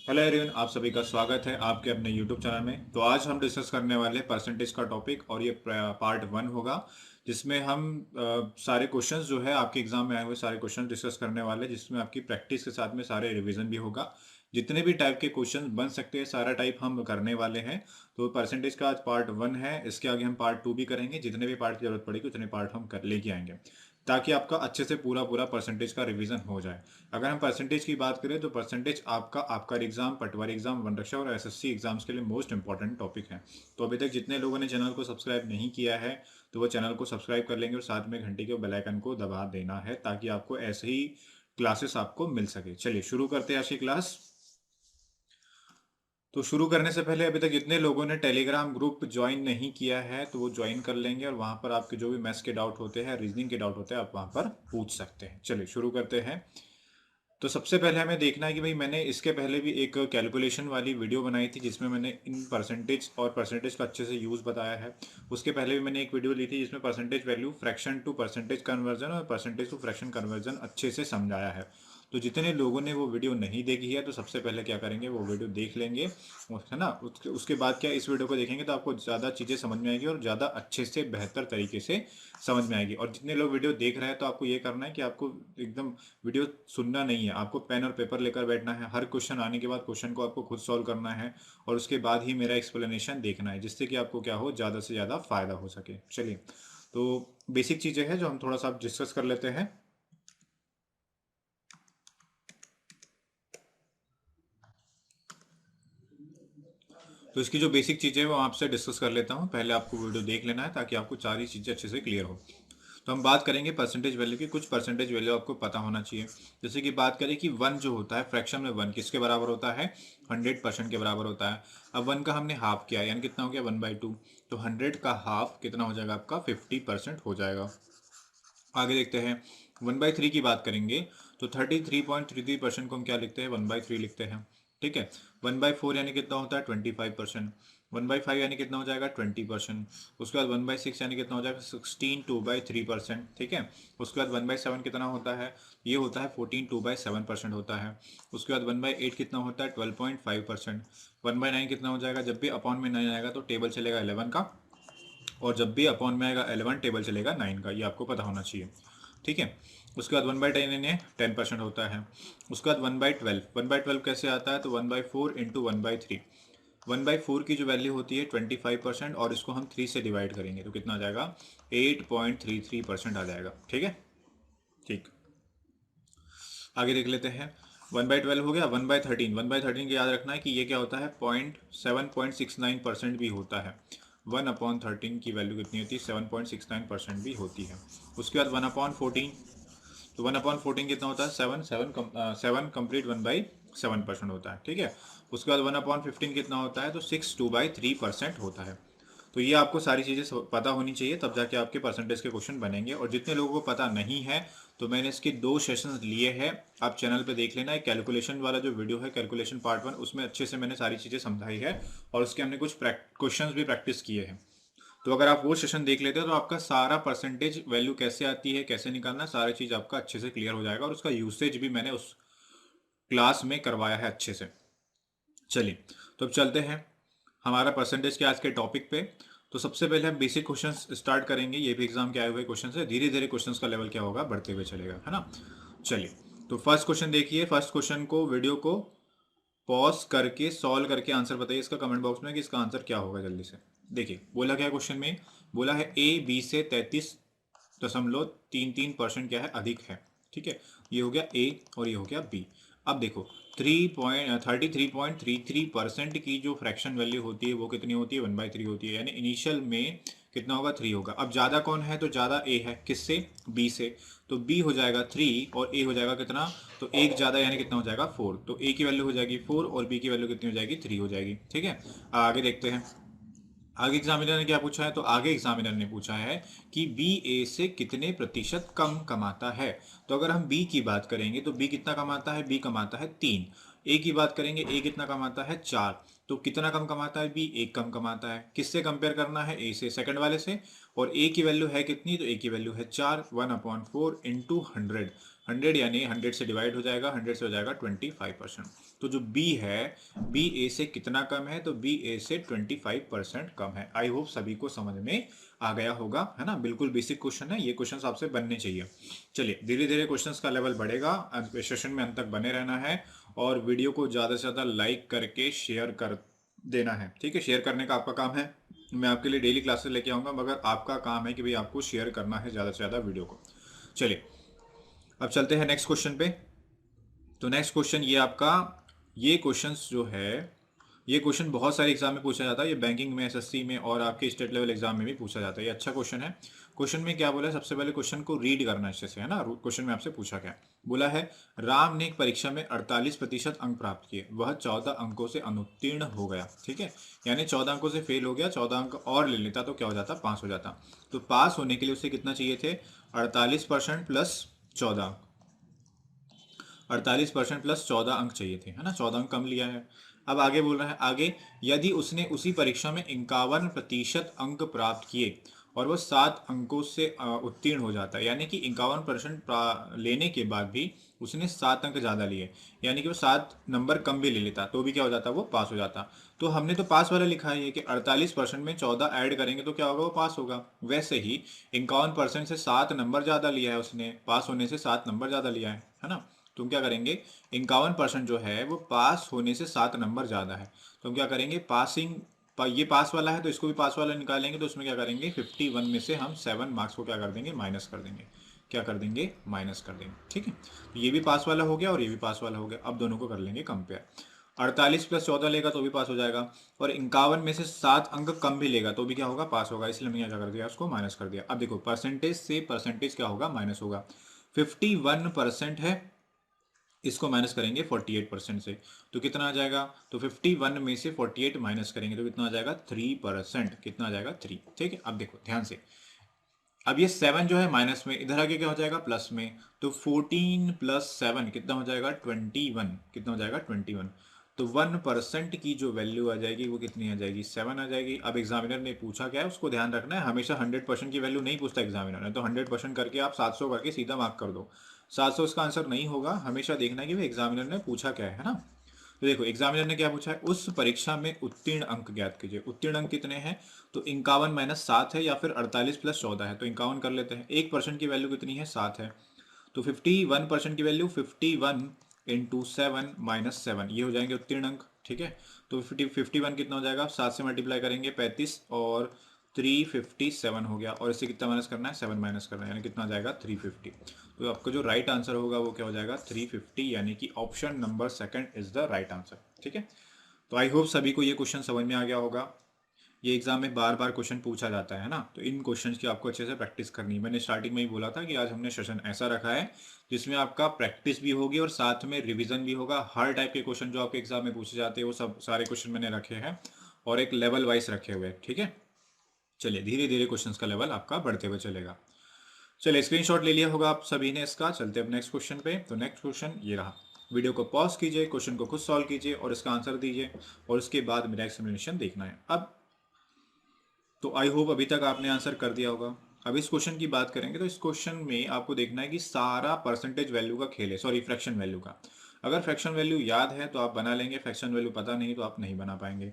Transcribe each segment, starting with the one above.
Hello everyone, आप सभी का स्वागत है आपके अपने यूट्यूब चैनल में। तो आज हम डिस्कस करने वाले हैं परसेंटेज का टॉपिक और ये पार्ट 1 होगा, जिसमें हम सारे क्वेश्चंस जो है आपके एग्जाम में आए हुए सारे क्वेश्चन डिस्कस करने वाले हैं, जिसमें आपकी प्रैक्टिस के साथ में सारे रिवीजन भी होगा। जितने भी टाइप के क्वेश्चन बन सकते हैं सारा टाइप हम करने वाले हैं। तो परसेंटेज का आज पार्ट 1 है, इसके आगे हम पार्ट 2 भी करेंगे। जितने भी पार्ट की जरूरत पड़ेगी उतने पार्ट हम कर लेके आएंगे, ताकि आपका अच्छे से पूरा पूरा परसेंटेज का रिवीजन हो जाए। अगर हम परसेंटेज की बात करें तो परसेंटेज आपका आपका एग्जाम, पटवारी एग्जाम, वनरक्षा और एसएससी एग्जाम्स के लिए मोस्ट इंपॉर्टेंट टॉपिक है। तो अभी तक जितने लोगों ने चैनल को सब्सक्राइब नहीं किया है तो वो चैनल को सब्सक्राइब कर लेंगे और साथ में घंटी के बेल आइकन को दबा देना है, ताकि आपको ऐसे ही क्लासेस आपको मिल सके। चलिए शुरू करते हैं आज की क्लास। तो शुरू करने से पहले अभी तक जितने लोगों ने टेलीग्राम ग्रुप ज्वाइन नहीं किया है तो वो ज्वाइन कर लेंगे, और वहां पर आपके जो भी मैथ्स के डाउट होते हैं, रीजनिंग के डाउट होते हैं, आप वहां पर पूछ सकते हैं। चलिए शुरू करते हैं। तो सबसे पहले हमें देखना है कि भाई मैंने इसके पहले भी एक कैलकुलेशन वाली वीडियो बनाई थी, जिसमें मैंने इन परसेंटेज और परसेंटेज का अच्छे से यूज़ बताया है। उसके पहले भी मैंने एक वीडियो ली थी जिसमें percentage value fraction to percentage conversion और परसेंटेज टू फ्रैक्शन कन्वर्जन अच्छे से समझाया है। तो जितने लोगों ने वो वीडियो नहीं देखी है तो सबसे पहले क्या करेंगे, वो वीडियो देख लेंगे, है ना। उसके बाद क्या, इस वीडियो को देखेंगे तो आपको ज़्यादा चीज़ें समझ में आएगी और ज़्यादा अच्छे से बेहतर तरीके से समझ में आएगी। और जितने लोग वीडियो देख रहे हैं तो आपको ये करना है कि आपको एकदम वीडियो सुनना नहीं है, आपको पेन और पेपर लेकर बैठना है। हर क्वेश्चन आने के बाद क्वेश्चन को आपको खुद सॉल्व करना है और उसके बाद ही मेरा एक्सप्लेनेशन देखना है, जिससे कि आपको क्या हो, ज़्यादा से ज़्यादा फायदा हो सके। चलिए, तो बेसिक चीज़ें हैं जो हम थोड़ा सा डिस्कस कर लेते हैं। तो इसकी जो बेसिक चीज़ें हैं वो आपसे डिस्कस कर लेता हूँ। पहले आपको वीडियो देख लेना है ताकि आपको सारी चीज़ें अच्छे से क्लियर हो। तो हम बात करेंगे परसेंटेज वैल्यू की। कुछ परसेंटेज वैल्यू आपको पता होना चाहिए। जैसे कि बात करें कि वन जो होता है, फ्रैक्शन में वन किसके बराबर होता है, 100% के बराबर होता है। अब वन का हमने हाफ किया, यानी कितना हो गया, 1/2। तो 100 का हाफ कितना हो जाएगा आपका, 50% हो जाएगा। आगे देखते हैं, 1/3 की बात करेंगे तो 33.33% को हम क्या लिखते हैं, 1/3 लिखते हैं। ठीक है। 1/4 यानी कितना होता है, 25%। 1/5 यानी कितना हो जाएगा, 20%। उसके बाद 1/6 यानी कितना हो जाएगा, 16 2/3%। ठीक है। उसके बाद 1/7 कितना होता है, ये होता है 14 2/7% होता है। उसके बाद 1/8 कितना होता है, 12.5%। 1/9 कितना हो जाएगा, जब भी अपॉन में 9 आएगा तो टेबल चलेगा 11 का, और जब भी अपॉन में आएगा 11 टेबल चलेगा 9 का। ये आपको पता होना चाहिए। ठीक है। उसके बाद 1/10 यानी 10% होता है। उसके बाद 1/12, 1/12 कैसे आता है, तो 1/4 इंटू 1/3। 1/4 की जो वैल्यू होती है 25%, और इसको हम 3 से डिवाइड करेंगे तो कितना आ जाएगा, 8.33% आ जाएगा। ठीक है। ठीक। आगे देख लेते हैं। 1/12 हो गया। 1/13, 1/13 की याद रखना है कि ये क्या होता है, 7.69% भी होता है। 1/13 की वैल्यू कितनी होती है, 7.69% भी होती है। उसके बाद 1/14, तो 1/14 कितना होता है, 7 कंप्लीट 1/7% होता है। ठीक है। उसके बाद 1/15 कितना होता है, तो 6 2/3% होता है। तो ये आपको सारी चीज़ें पता होनी चाहिए, तब जाके आपके परसेंटेज के क्वेश्चन बनेंगे। और जितने लोगों को पता नहीं है तो मैंने इसके 2 सेशंस लिए हैं, आप चैनल पे देख लेना। एक कैलकुलेशन वाला जो वीडियो है, कैलकुलेशन पार्ट 1, उसमें अच्छे से मैंने सारी चीज़ें समझाई है और उसके हमने कुछ क्वेश्चंस भी प्रैक्टिस किए हैं। तो अगर आप वो सेशन देख लेते हो तो आपका सारा परसेंटेज वैल्यू कैसे आती है, कैसे निकालना, सारी चीज़ आपका अच्छे से क्लियर हो जाएगा। और उसका यूसेज भी मैंने उस क्लास में करवाया है अच्छे से। चलिए, तो अब चलते हैं हमारा परसेंटेज के आज के टॉपिक पे। तो सबसे पहले हम बेसिक क्वेश्चंस स्टार्ट करेंगे। ये भी एग्जाम के आए हुए क्वेश्चन है, धीरे धीरे क्वेश्चंस का लेवल क्या होगा, बढ़ते हुए चलेगा, है ना। चलिए, तो फर्स्ट क्वेश्चन देखिए। फर्स्ट क्वेश्चन को, वीडियो को पॉज करके सॉल्व करके आंसर बताइए इसका कमेंट बॉक्स में कि इसका आंसर क्या होगा, जल्दी से। देखिए बोला क्या क्वेश्चन में, बोला है ए बी से 33.33% क्या है, अधिक है। ठीक है। ये हो गया ए और ये हो गया बी। अब देखो, 33.33% की जो फ्रैक्शन वैल्यू होती है वो कितनी होती है, 1/3 होती है। यानी इनिशियल में कितना होगा, 3 होगा। अब ज़्यादा कौन है, तो ज़्यादा ए है, किससे, बी से। तो बी हो जाएगा 3 और ए हो जाएगा कितना, तो एक ज़्यादा यानी कितना हो जाएगा, 4। तो ए की वैल्यू हो जाएगी 4 और बी की वैल्यू कितनी हो जाएगी, 3 हो जाएगी। ठीक है। आगे देखते हैं, आगे एग्जामिनर ने क्या पूछा है। तो आगे एग्जामिनर ने पूछा है कि बी ए से कितने प्रतिशत कम कमाता है। तो अगर हम बी की बात करेंगे तो बी कितना कमाता है, बी कमाता है 3। ए की बात करेंगे, ए कितना कमाता है, 4। तो कितना कम कमाता है बी, 1 कम कमाता है। किससे कंपेयर करना है, ए से, सेकंड वाले से। और ए की वैल्यू है कितनी, तो ए की वैल्यू है 4। 1/4 इंटू 100, 100 यानी 100 से डिवाइड हो जाएगा, 100 से हो जाएगा 25%। तो जो बी है, बी ए से कितना कम है, तो बी ए से 25% कम है। आई होप सभी को समझ में आ गया होगा, है ना। बिल्कुल बेसिक क्वेश्चन है, ये क्वेश्चन आपसे बनने चाहिए। चलिए धीरे धीरे क्वेश्चंस का लेवल बढ़ेगा, सेशन में अंत तक बने रहना है और वीडियो को ज़्यादा से ज़्यादा लाइक करके शेयर कर देना है, ठीक है। शेयर करने का आपका काम है, मैं आपके लिए डेली क्लासेस लेके आऊँगा, मगर आपका काम है कि भाई आपको शेयर करना है ज़्यादा से ज़्यादा वीडियो को। चलिए अब चलते हैं नेक्स्ट क्वेश्चन पे। तो नेक्स्ट क्वेश्चन ये आपका, ये क्वेश्चंस जो है, ये क्वेश्चन बहुत सारे एग्जाम में पूछा जाता है, ये बैंकिंग में, एसएससी में और आपके स्टेट लेवल एग्जाम में भी पूछा जाता है। ये अच्छा क्वेश्चन है। क्वेश्चन में क्या बोला है, सबसे पहले क्वेश्चन को रीड करना अच्छे से, है ना। क्वेश्चन में आपसे पूछा क्या बोला है, राम ने एक परीक्षा में 48% अंक प्राप्त किए, वह 14 अंकों से अनुत्तीर्ण हो गया, ठीक है। यानी 14 अंकों से फेल हो गया, 14 अंक और ले लेता तो क्या हो जाता, पास हो जाता। तो पास होने के लिए उसे कितना चाहिए थे, 48% प्लस 14, 48% प्लस 14 अंक चाहिए थे, है ना। 14 अंक कम लिया है। अब आगे बोल रहा है, आगे यदि उसने उसी परीक्षा में 51% अंक प्राप्त किए और वह 7 अंकों से उत्तीर्ण हो जाता है, यानी कि 51% लेने के बाद भी उसने 7 अंक ज़्यादा लिए, यानी कि वो 7 नंबर कम भी ले लेता तो भी क्या हो जाता, वो पास हो जाता। तो हमने तो पास वाला लिखा है कि 48% में 14 ऐड करेंगे तो क्या होगा, वो पास होगा। वैसे ही 51% से 7 नंबर ज़्यादा लिया है उसने, पास होने से 7 नंबर ज़्यादा लिया है ना। तो हम क्या करेंगे, 51% जो है वो पास होने से 7 नंबर ज़्यादा है, तो हम क्या करेंगे, ये पास वाला है तो इसको भी पास वाला निकालेंगे, तो उसमें क्या करेंगे, 51 में से हम 7 मार्क्स को क्या कर देंगे, माइनस कर देंगे। क्या कर देंगे, माइनस कर देंगे, ठीक है। तो ये भी पास वाला हो गया और ये भी पास वाला हो गया। अब दोनों को कर लेंगे कंपेयर। 48 प्लस 14 लेगा तो भी पास हो जाएगा, और 51 में से 7 अंक कम भी लेगा तो भी क्या होगा, पास होगा। इसलिए हमने क्या कर दिया, उसको माइनस कर दिया। अब देखो परसेंटेज से परसेंटेज क्या होगा, माइनस होगा। 51% है, इसको माइनस करेंगे 48% से तो कितना आ जाएगा, तो 51 में से 48 माइनस करेंगे तो कितना आ जाएगा, 3%। कितना आ जाएगा, 3, ठीक है। अब देखो ध्यान से, अब ये 7 जो है माइनस में, इधर आके क्या हो जाएगा, प्लस में। तो 14 प्लस 7 कितना हो जाएगा, 21। कितना हो जाएगा, 21। तो 1% की जो वैल्यू आ जाएगी वो कितनी आ जाएगी, 7 आ जाएगी। अब एग्जामिनर ने पूछा क्या है, उसको ध्यान रखना है, हमेशा 100% की वैल्यू नहीं पूछता एग्जामिनर ने। तो 100% करके आप 700 करके सीधा मार्क कर दो। 700 इसका आंसर नहीं होगा, हमेशा देखना है कि वो एग्जामिनर ने पूछा क्या है ना। तो देखो एग्जामिनर ने क्या पूछा है, उस परीक्षा में उत्तीर्ण अंक ज्ञात कीजिए। उत्तीर्ण अंक कितने हैं, तो 51 माइनस 7 है, या फिर 48 प्लस 14 है, तो 51 कर लेते हैं। 1% की वैल्यू कितनी है, 7 है, तो 51% की वैल्यू 51 इंटू 7 माइनस 7, ये हो जाएंगे उत्तीर्ण अंक, ठीक है। तो 51 कितना हो जाएगा, 7 से मल्टीप्लाई करेंगे 35 और 357 हो गया, और इससे कितना माइनस करना है, 7 माइनस करना है, यानी कितना आ जाएगा, 350। तो आपका जो राइट आंसर होगा वो क्या हो जाएगा, 350, यानी कि option number second is the right answer, ठीक है। तो आई होप सभी को ये क्वेश्चन समझ में आ गया होगा। ये एग्जाम में बार बार क्वेश्चन पूछा जाता है ना, तो इन क्वेश्चंस की आपको अच्छे से प्रैक्टिस करनी है। मैंने स्टार्टिंग में ही बोला था कि आज हमने सेशन ऐसा रखा है जिसमें आपका प्रैक्टिस भी होगी और साथ में रिवीजन भी होगा। हर टाइप के क्वेश्चन जो आपके एग्जाम में पूछे जाते हैं वो सब सारे क्वेश्चन मैंने रखे हैं और एक लेवल वाइज रखे हुए हैं, ठीक है। चलिए धीरे धीरे क्वेश्चंस का लेवल आपका बढ़ते हुए चलेगा। चलिए स्क्रीनशॉट ले लिया होगा आप सभी ने इसका। चलते हैं अब नेक्स्ट क्वेश्चन पे। तो नेक्स्ट क्वेश्चन ये रहा, वीडियो को पॉज कीजिए, क्वेश्चन को खुद सॉल्व कीजिए और इसका आंसर दीजिए, और उसके बाद मेरा एक्सप्लेनेशन देखना है। अब तो आई होप अभी तक आपने आंसर कर दिया होगा। अब इस क्वेश्चन की बात करेंगे तो इस क्वेश्चन में आपको देखना है कि सारा परसेंटेज वैल्यू का खेल है, सॉरी फ्रैक्शन वैल्यू का। अगर फ्रैक्शन वैल्यू याद है तो आप बना लेंगे, फ्रैक्शन वैल्यू पता नहीं तो आप नहीं बना पाएंगे।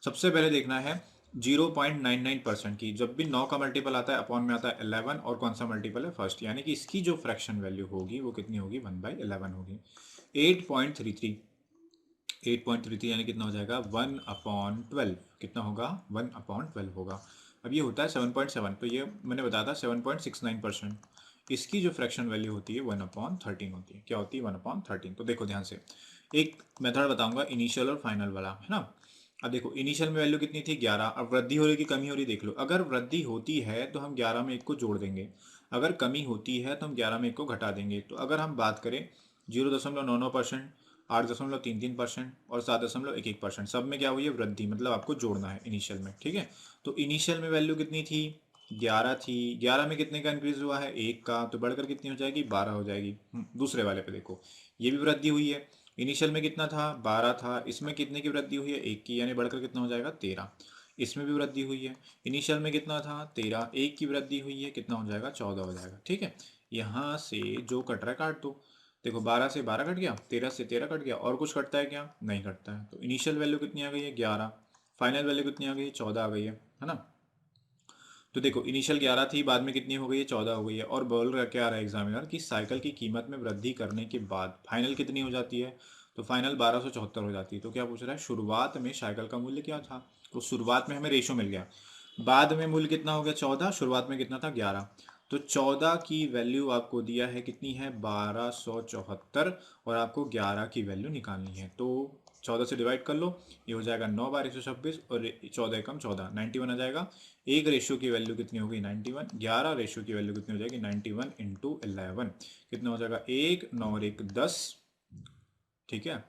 सबसे पहले देखना है 0.99% की, जब भी 9 का मल्टीपल आता है अपॉन में आता है 11, और कौन सा मल्टीपल है, फर्स्ट, यानी कि इसकी जो फ्रैक्शन वैल्यू होगी वो कितनी होगी, 1/11 होगी। 8.33, 8.33 यानी कितना हो जाएगा, 1/12। कितना होगा, 1/12 होगा। अब ये होता है 7.7, तो ये मैंने बताया था 7.69%। इसकी जो फ्रैक्शन वैल्यू होती है 1/13 होती है। क्या होती है, 1/13। तो देखो ध्यान से, एक मेथड बताऊंगा इनिशियल और फाइनल वाला, है ना। अब देखो इनिशियल में वैल्यू कितनी थी, 11। अब वृद्धि हो रही कि कमी हो रही, देख लो। अगर वृद्धि होती है तो हम 11 में 1 को जोड़ देंगे, अगर कमी होती है तो हम 11 में 1 को घटा देंगे। तो अगर हम बात करें 0.99%, 8.33% और 7.11%, सब में क्या हुई है, वृद्धि, मतलब आपको जोड़ना है इनिशियल में, ठीक है। तो इनिशियल में वैल्यू कितनी थी, 11 थी। 11 में कितने का इंक्रीज हुआ है, 1 का, तो बढ़कर कितनी हो जाएगी, 12 हो जाएगी। दूसरे वाले पे देखो, ये भी वृद्धि हुई है। इनिशियल में कितना था, 12 था, इसमें कितने की वृद्धि हुई है, 1 की, यानी बढ़कर कितना हो जाएगा, 13। इसमें भी वृद्धि हुई है, इनिशियल में कितना था, 13, 1 की वृद्धि हुई है, कितना हो जाएगा, 14 हो जाएगा, ठीक है। यहाँ से जो कट रहा है काट दो। देखो 12 से 12 कट गया, 13 से 13 कट गया, और कुछ कटता है क्या? नहीं कटता है। तो इनिशियल वैल्यू कितनी आ गई है? 11। फाइनल वैल्यू कितनी आ गई है? 14 आ गई है ना। तो देखो इनिशियल 11 थी, बाद में कितनी हो गई है? 14 हो गई है। और बोल रहा क्या रहा है एग्जामिनर कि साइकिल की कीमत में वृद्धि करने के बाद फाइनल कितनी हो जाती है? तो फाइनल 1274 हो जाती है। तो क्या पूछ रहा है? शुरुआत में साइकिल का मूल्य क्या था? तो शुरुआत में हमें रेशो मिल गया, बाद में मूल्य कितना हो गया? 14, शुरुआत में कितना था? 11। तो 14 की वैल्यू आपको दिया है कितनी है? 1274, और आपको 11 की वैल्यू निकालनी है। तो 14 से डिवाइड कर लो, ये हो जाएगा 9 बार 126, और 14 कम 14, 91 आ जाएगा। एक रेशियो की वैल्यू कितनी होगी? 91। 11 रेशियो की वैल्यू कितनी हो जाएगी? 91 इंटू 11 कितना हो जाएगा? 1 9 और 1 10। ठीक है,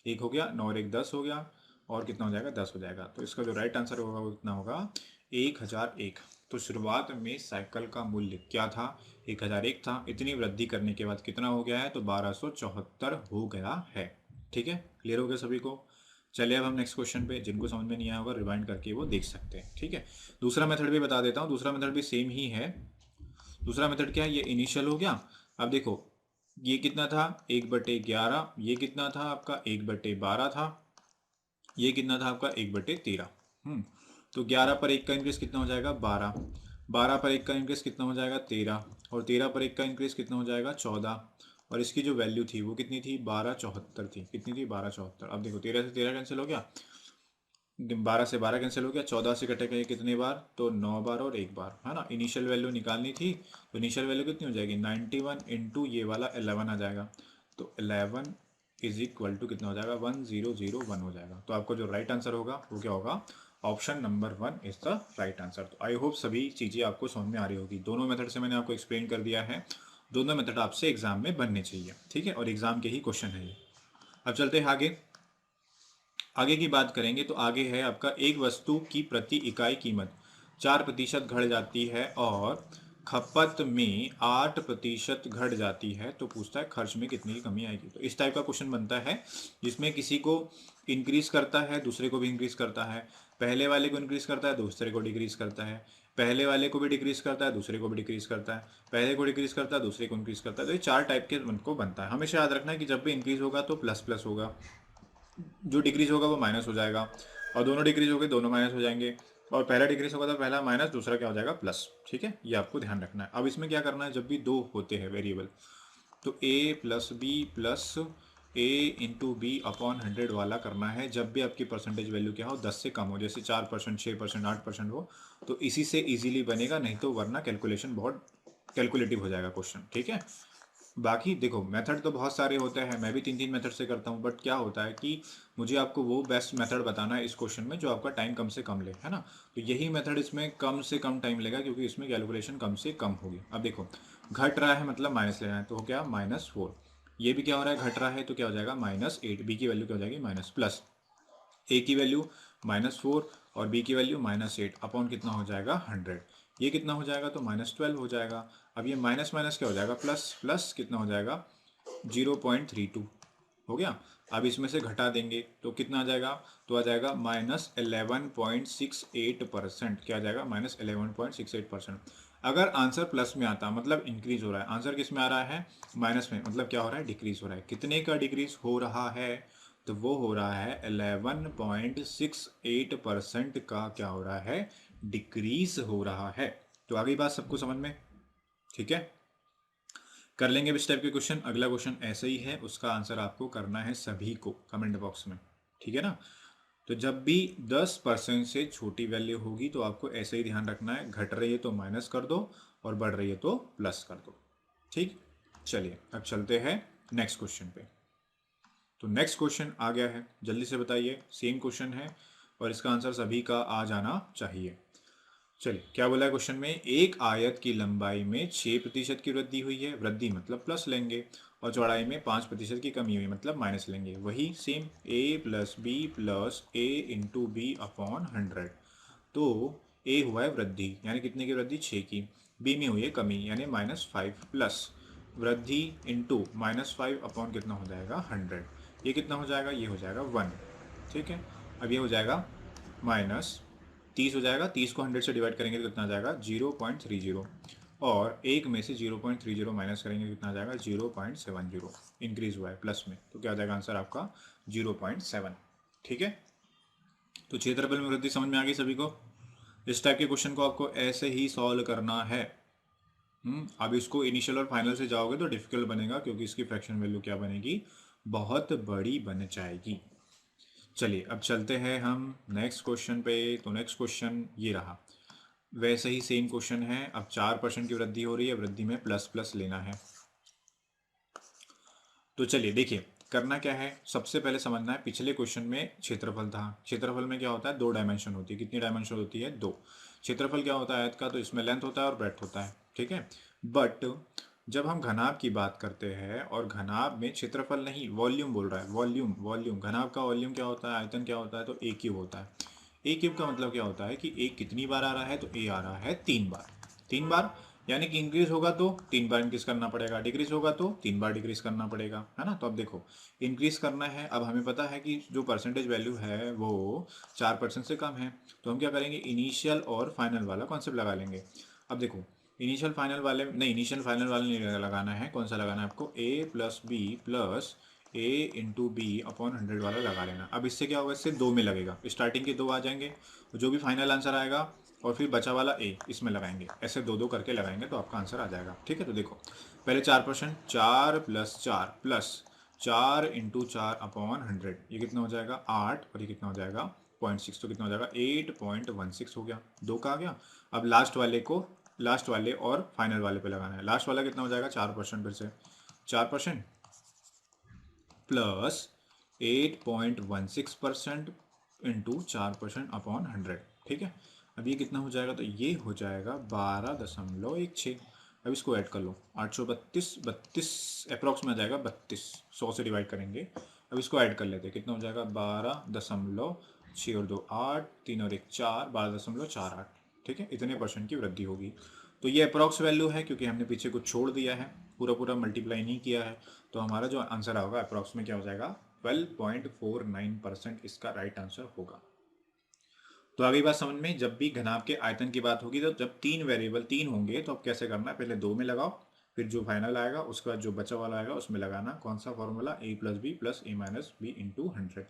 एक हो गया, 9 और 1 10 हो गया, और कितना हो जाएगा? 10 हो जाएगा। तो इसका जो राइट आंसर होगा वो कितना होगा? 1001। तो शुरुआत में साइकिल का मूल्य क्या था? 1001 था। इतनी वृद्धि करने के बाद कितना हो गया है? तो 1274 हो गया है। ठीक है, क्लियर हो गया सभी को? चलिए अब हम नेक्स्ट क्वेश्चन पे, जिनको समझ में नहीं आया होगा रिवाइंड करके वो देख सकते हैं। ठीक है, दूसरा मेथड भी बता देता हूँ। दूसरा मेथड भी सेम ही है। दूसरा मेथड क्या है? ये इनिशियल हो गया। अब देखो ये कितना था? 1/11। ये कितना था आपका? 1/12 था। ये कितना था आपका? 1/13। तो 11 पर 1 का इंक्रीज कितना हो जाएगा? 12। 12 पर 1 का इंक्रीज कितना हो जाएगा? 13। और 13 पर 1 का इंक्रीज कितना हो जाएगा? 14। और इसकी जो वैल्यू थी वो कितनी थी? 1274 थी। कितनी थी? 1274। अब देखो 13 से 13 कैंसिल हो गया, 12 से 12 कैंसिल हो गया, 14 से कटेगा ये कितने बार? तो 9 बार और 1 बार, है ना। इनिशियल वैल्यू निकालनी थी, तो इनिशियल वैल्यू कितनी हो जाएगी? 91 इंटू ये वाला 11 आ जाएगा। तो 11 इज इक्वल टू कितना हो जाएगा? 1001 हो जाएगा। तो आपको जो राइट आंसर होगा वो क्या होगा? Option number 1 is the right answer. तो आई होप सभी चीज़ें आपको समझ में आ रही होगी। दोनों मेथड से मैंने आपको एक्सप्लेन कर दिया है। दोनों मेथड आपसे एग्जाम में बनने चाहिए। ठीक है, और एग्जाम के ही क्वेश्चन है ये। अब चलते हैं आगे। आगे की बात करेंगे तो आगे है आपका, एक वस्तु की प्रति इकाई कीमत 4% घट जाती है और खपत में 8% घट जाती है, तो पूछता है खर्च में कितनी की कमी आएगी। तो इस टाइप का क्वेश्चन बनता है जिसमें किसी को इंक्रीज करता है, दूसरे को भी इंक्रीज करता है, पहले वाले को इंक्रीज करता है, दूसरे को डिक्रीज करता है, पहले वाले को भी डिक्रीज करता है, दूसरे को भी डिक्रीज करता है, पहले को डिक्रीज करता है, दूसरे को इंक्रीज करता है। तो ये 4 टाइप के को बनता है। हमेशा याद रखना है कि जब भी इंक्रीज होगा तो प्लस प्लस होगा, जो डिक्रीज होगा वो माइनस हो जाएगा, और दोनों डिक्रीज हो गए दोनों माइनस हो जाएंगे, और पहला डिक्रीज होगा तो पहला माइनस, दूसरा क्या हो जाएगा? प्लस। ठीक है, ये आपको ध्यान रखना है। अब इसमें क्या करना है, जब भी दो होते हैं वेरिएबल, तो ए plus B plus A into B upon 100 वाला करना है। जब भी आपकी परसेंटेज वैल्यू क्या हो? 10 से कम हो, जैसे 4%, 6%, 8% हो, तो इसी से इजीली बनेगा, नहीं तो वरना कैलकुलेशन बहुत कैलकुलेटिव हो जाएगा क्वेश्चन। ठीक है, बाकी देखो मेथड तो बहुत सारे होते हैं, मैं भी 3 मेथड से करता हूँ, बट क्या होता है कि मुझे आपको वो बेस्ट मेथड बताना है इस क्वेश्चन में जो आपका टाइम कम से कम ले, है ना। तो यही मेथड इसमें कम से कम टाइम लेगा, क्योंकि इसमें कैलकुलेशन कम से कम होगी। अब देखो घट रहा है मतलब माइनस लेना है, तो क्या? -4। ये भी क्या हो रहा है? घट रहा है, तो क्या हो जाएगा? -8। बी की वैल्यू क्या हो जाएगी? माइनस प्लस ए की वैल्यू -4 और बी की वैल्यू -8 अपॉन कितना हो जाएगा? 100। ये कितना हो जाएगा? तो -12 हो जाएगा। अब ये माइनस माइनस क्या हो जाएगा? प्लस प्लस कितना हो जाएगा? 0.32 हो गया। अब इसमें से घटा देंगे तो कितना आ जाएगा? तो आ जाएगा -11.68%। क्या आ जाएगा? -11.68%। अगर आंसर प्लस में आता मतलब इंक्रीज हो रहा है, आंसर किस में आ रहा है? माइनस में, मतलब क्या हो रहा है? डिक्रीज हो रहा है। कितने का डिक्रीज हो रहा है? तो वो हो रहा है 11.68% का क्या हो रहा है? डिक्रीज हो रहा है। तो आगे बात सबको समझ में? ठीक है, कर लेंगे इस टाइप के क्वेश्चन। अगला क्वेश्चन ऐसे ही है, उसका आंसर आपको करना है सभी को कमेंट बॉक्स में। ठीक है ना। तो जब भी 10% से छोटी वैल्यू होगी तो आपको ऐसे ही ध्यान रखना है, घट रही है तो माइनस कर दो और बढ़ रही है तो प्लस कर दो। ठीक, चलिए अब चलते हैं नेक्स्ट क्वेश्चन पे। तो नेक्स्ट क्वेश्चन आ गया है, जल्दी से बताइए। सेम क्वेश्चन है और इसका आंसर सभी का आ जाना चाहिए। चलिए क्या बोला है क्वेश्चन में? एक आयत की लंबाई में 6% की वृद्धि हुई है, वृद्धि मतलब प्लस लेंगे, और चौड़ाई में 5% की कमी हुई मतलब माइनस लेंगे। वही same, a plus B plus A into B upon 100। तो a हुआ है वृद्धि, यानी कितने की वृद्धि? 6 की। b में हुई है कमी, यानी -5 प्लस वृद्धि इंटू -5 अपॉन कितना हो जाएगा? 100। ये कितना हो जाएगा? ये हो जाएगा 1। ठीक है, अब ये हो जाएगा -30 हो जाएगा। 30 को 100 से डिवाइड करेंगे तो कितना आ जाएगा? 0.30। और एक में से 0.30 माइनस करेंगे कितना आ जाएगा 0.70, इंक्रीज हुआ है प्लस में, तो क्या आ जाएगा आंसर आपका 0.7। ठीक है, तो क्षेत्रफल में वृद्धि समझ में आ गई सभी को। इस टाइप के क्वेश्चन को आपको ऐसे ही सॉल्व करना है। अब इसको इनिशियल और फाइनल से जाओगे तो डिफिकल्ट बनेगा, क्योंकि इसकी फ्रैक्शन वैल्यू क्या बनेगी, बहुत बड़ी बन जाएगी। चलिए अब चलते हैं हम नेक्स्ट क्वेश्चन पे। तो नेक्स्ट क्वेश्चन ये रहा, वैसे ही सेम क्वेश्चन है। अब 4% की वृद्धि हो रही है, वृद्धि में प्लस प्लस लेना है। तो चलिए देखिए करना क्या है, सबसे पहले समझना है पिछले क्वेश्चन में क्षेत्रफल था। क्षेत्रफल में क्या होता है, 2 डायमेंशन होती है। कितनी डायमेंशन होती है, 2। क्षेत्रफल क्या होता है आयत का, तो इसमें लेंथ होता है और ब्रेड्थ होता है। ठीक है, बट जब हम घनाभ की बात करते हैं और घनाभ में क्षेत्रफल नहीं, वॉल्यूम बोल रहा है, वॉल्यूम वॉल्यूम, घनाभ का वॉल्यूम क्या होता है, आयतन क्या होता है, तो ए क्यूब होता है। ए क्यूब का मतलब क्या होता है कि ए कितनी बार आ रहा है, तो ए आ रहा है 3 बार। 3 बार यानी कि इंक्रीज होगा तो 3 बार इंक्रीज करना पड़ेगा, डिक्रीज होगा तो 3 बार डिक्रीज करना पड़ेगा, है ना। तो अब देखो इंक्रीज करना है, अब हमें पता है कि जो परसेंटेज वैल्यू है वो 4% से कम है, तो हम क्या करेंगे, इनिशियल और फाइनल वाला कॉन्सेप्ट लगा लेंगे। अब देखो इनिशियल फाइनल वाले नहीं, इनिशियल फाइनल वाले नहीं लगाना है, कौन सा लगाना है आपको, a plus B plus a into B upon 100 वाला लगा लेना। अब इससे क्या होगा, इससे 2 में लगेगा, स्टार्टिंग के 2 आ जाएंगे, जो भी फाइनल आंसर आएगा और फिर बचा वाला ए इसमें लगाएंगे, ऐसे 2 2 करके लगाएंगे तो आपका आंसर आ जाएगा। ठीक है, तो देखो पहले 4%, 4 प्लस 4 प्लस 4 इंटू 4 अपॉन 100, ये कितना हो जाएगा 8, और ये कितना हो जाएगा 0.6, तो कितना हो जाएगा 8.16 हो गया, 2 का आ गया। अब लास्ट वाले और फाइनल वाले पे लगाना है। लास्ट वाला कितना हो जाएगा 4%, फिर से 4% प्लस 8.16% इंटू 4% अपॉन 100। ठीक है, अब ये कितना हो जाएगा, तो ये हो जाएगा 12.16। अब इसको ऐड कर लो, 832 32 अप्रॉक्स में आ जाएगा 32, 100 से डिवाइड करेंगे। अब इसको ऐड कर लेते हैं, कितना हो जाएगा 12.6 और 2 8, 3 और 1 4, 12.48। ठीक है, इतने परसेंट की वृद्धि होगी। तो ये अप्रॉक्स वैल्यू है, क्योंकि हमने पीछे कुछ छोड़ दिया है, पूरा पूरा मल्टीप्लाई नहीं किया है। तो हमारा जो आंसर होगा अप्रॉक्स में क्या हो जाएगा 12.49% इसका राइट आंसर होगा। तो अगली बात समझ में, जब भी घनाभ के आयतन की बात होगी, तो जब 3 वेरिएबल 3 होंगे तो अब कैसे करना है, पहले 2 में लगाओ, फिर जो फाइनल आएगा उसके बाद जो बचा वाला आएगा उसमें लगाना। कौन सा formula, a plus B plus A minus B into 100।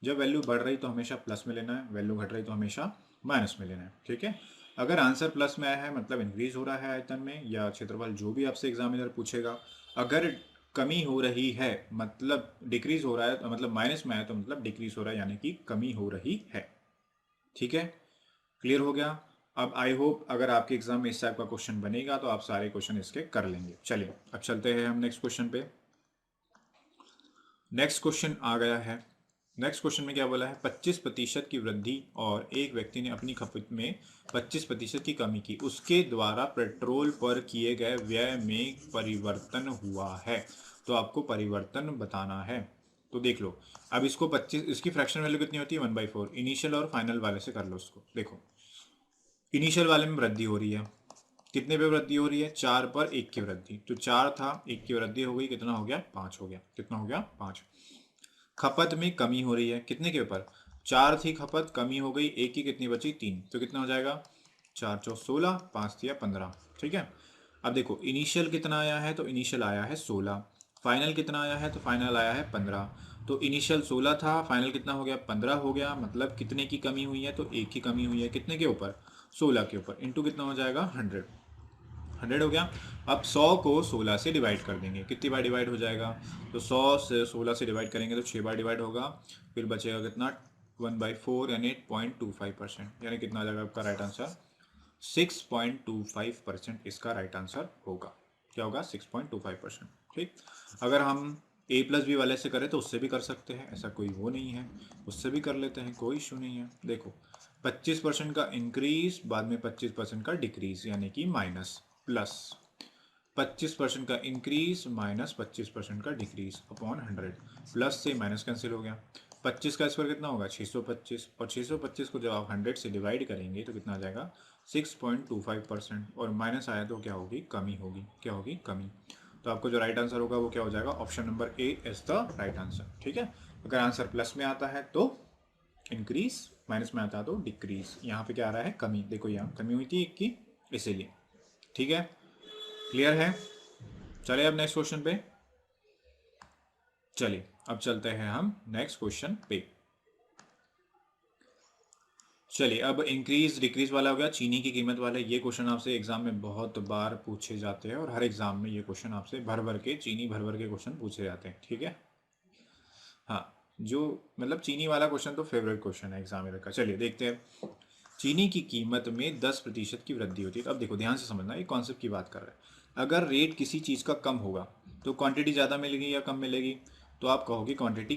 जब वैल्यू बढ़ रही तो हमेशा प्लस में लेना है, वैल्यू घट रही तो हमेशा माइनस में लेना है। ठीक है, अगर आंसर प्लस में आया है मतलब इंक्रीज हो रहा है आयतन में या क्षेत्रफल, जो भी आपसे एग्जामिनर पूछेगा। अगर कमी हो रही है मतलब डिक्रीज हो रहा है, मतलब माइनस में आया तो मतलब डिक्रीज हो रहा है, यानी कि कमी हो रही है। ठीक है, क्लियर हो गया। अब आई होप अगर आपके एग्जाम में इस टाइप का क्वेश्चन बनेगा तो आप सारे क्वेश्चन इसके कर लेंगे। चलिए अब चलते हैं हम नेक्स्ट क्वेश्चन पे। नेक्स्ट क्वेश्चन आ गया है। नेक्स्ट क्वेश्चन में क्या बोला है, 25% की वृद्धि और एक व्यक्ति ने अपनी खपत में 25% की कमी की, उसके द्वारा पेट्रोल पर किए गए व्यय में परिवर्तन हुआ है। तो आपको परिवर्तन बताना है। तो देख लो, अब इसको 25, इसकी फ्रैक्शन वैल्यू कितनी होती है 1/4। इनिशियल और फाइनल वाले से कर लो उसको। देखो इनिशियल वाले में वृद्धि हो रही है, कितने पे वृद्धि हो रही है, 4 पर 1 की वृद्धि, तो 4 था 1 की वृद्धि हो गई, कितना हो गया 5 हो गया, कितना हो गया 5। खपत में कमी हो रही है, कितने के ऊपर, 4 थी खपत, कमी हो गई 1 की, कितनी बची 3, तो कितना हो जाएगा 4 चौ 16, 5 थिया 15। ठीक है, अब देखो इनिशियल कितना आया है, तो इनिशियल आया है 16। फाइनल कितना आया है, तो फाइनल आया है 15। तो इनिशियल 16 था, फाइनल कितना हो गया 15 हो गया, मतलब कितने की कमी हुई है, तो 1 की कमी हुई है, कितने के ऊपर 16 के ऊपर, इंटू कितना हो जाएगा 100। 100 हो गया। अब 100 को 16 से डिवाइड कर देंगे, कितनी बार डिवाइड हो जाएगा, तो 100 से 16 से डिवाइड करेंगे तो 6 बार डिवाइड होगा, फिर बचेगा कितना 1/4 यानी 8.25%, यानी कितना आ जाएगा आपका राइट आंसर 6.25% इसका राइट आंसर होगा। क्या होगा 6.25%। ठीक, अगर हम a प्लस बी वाले से करें तो उससे भी कर सकते हैं, ऐसा कोई वो नहीं है, उससे भी कर लेते हैं, कोई इशू नहीं है। देखो 25% का इंक्रीज, बाद में 25% का डिक्रीज यानी कि माइनस, प्लस 25% का इंक्रीज माइनस 25% का डिक्रीज अपॉन 100, प्लस से माइनस कैंसिल हो गया। 25 का स्क्वायर कितना होगा 625, और 625 को जब आप 100 से डिवाइड करेंगे तो कितना आ जाएगा 6.25%, और माइनस आया तो क्या होगी कमी होगी, क्या होगी कमी। तो आपको जो राइट आंसर होगा वो क्या हो जाएगा, option number A is the right answer. ठीक है, अगर आंसर प्लस में आता है तो इंक्रीज, माइनस में आता है तो डिक्रीज। यहाँ पे क्या आ रहा है कमी, देखो यहाँ कमी हुई थी 1 की, इसीलिए। ठीक है, क्लियर है? चलिए अब नेक्स्ट क्वेश्चन पे। चलिए अब चलते हैं हम नेक्स्ट क्वेश्चन पे। चलिए अब इंक्रीज डिक्रीज वाला हो गया, चीनी की कीमत वाला। ये क्वेश्चन आपसे एग्जाम में बहुत बार पूछे जाते हैं और हर एग्जाम में ये क्वेश्चन आपसे भर भर के चीनी भर भर के क्वेश्चन पूछे जाते हैं, ठीक है। हाँ, जो मतलब चीनी वाला क्वेश्चन तो फेवरेट क्वेश्चन है एग्जामिनर का। चलिए देखते हैं। चीनी की कीमत में 10% की वृद्धि होती है। तो अब देखो ध्यान से समझना, ये कॉन्सेप्ट की बात कर रहे हैं। अगर रेट किसी चीज़ का कम होगा तो क्वांटिटी ज़्यादा मिलेगी या कम मिलेगी? तो आप कहोगे क्वांटिटी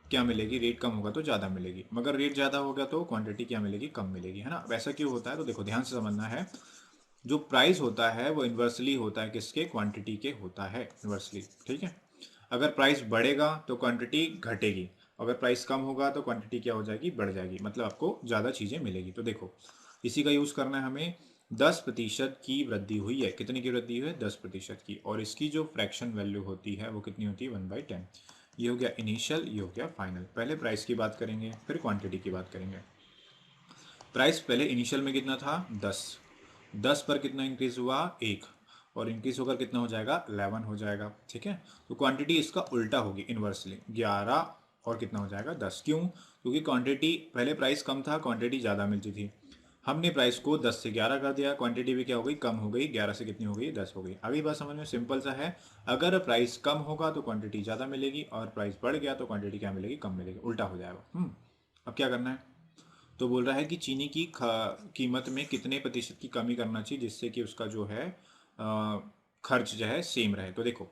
क्या मिलेगी, रेट कम होगा तो ज़्यादा मिलेगी। मगर रेट ज़्यादा होगा तो क्वांटिटी क्या मिलेगी, कम मिलेगी, है ना। वैसा क्यों होता है? तो देखो ध्यान से समझना है। जो प्राइस होता है वो इन्वर्सली होता है किसके, क्वांटिटी के होता है, इन्वर्सली, ठीक है। अगर प्राइस बढ़ेगा तो क्वांटिटी घटेगी, अगर प्राइस कम होगा तो क्वांटिटी क्या हो जाएगी, बढ़ जाएगी, मतलब आपको ज़्यादा चीज़ें मिलेगी। तो देखो इसी का यूज़ करना है हमें। 10% की वृद्धि हुई है, कितने की वृद्धि हुई है, 10% की, और इसकी जो फ्रैक्शन वैल्यू होती है वो कितनी होती है, 1/10। ये हो गया इनिशियल, ये हो गया फाइनल। पहले प्राइस की बात करेंगे फिर क्वांटिटी की बात करेंगे। प्राइस पहले इनिशियल में कितना था, 10। 10 पर कितना इंक्रीज हुआ, 1, और इंक्रीज होकर कितना हो जाएगा, 11 हो जाएगा, ठीक है। तो क्वांटिटी इसका उल्टा होगी, इन्वर्सली 11 और कितना हो जाएगा, 10। क्यों? क्योंकि क्वांटिटी पहले प्राइस कम था, क्वांटिटी ज़्यादा मिलती थी। हमने प्राइस को 10 से 11 कर दिया, क्वांटिटी भी क्या हो गई, कम हो गई। 11 से कितनी हो गई, 10 हो गई। अभी बात समझ में सिंपल सा है। अगर प्राइस कम होगा तो क्वांटिटी ज़्यादा मिलेगी, और प्राइस बढ़ गया तो क्वांटिटी क्या मिलेगी, कम मिलेगी, उल्टा हो जाएगा। अब क्या करना है? तो बोल रहा है कि चीनी की कीमत में कितने प्रतिशत की कमी करना चाहिए जिससे कि उसका जो है खर्च जो है सेम रहे। तो देखो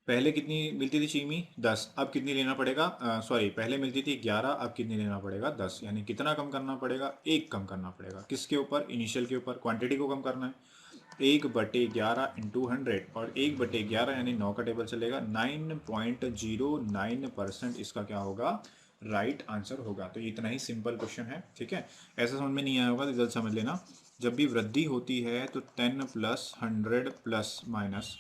पहले कितनी मिलती थी चीनी, 10, अब कितनी लेना पड़ेगा, सॉरी पहले मिलती थी 11, अब कितनी लेना पड़ेगा, 10। यानी कितना कम करना पड़ेगा, 1 कम करना पड़ेगा। किसके ऊपर, इनिशियल के ऊपर, क्वांटिटी को कम करना है। 1/11 इंटू 100, और 1/11 यानी 9 का टेबल चलेगा, 9.09% इसका क्या होगा, राइट आंसर होगा। तो इतना ही सिंपल क्वेश्चन है, ठीक है। ऐसा समझ में नहीं आया होगा तो जल्द समझ लेना। जब भी वृद्धि होती है तो 10 प्लस 100 प्लस माइनस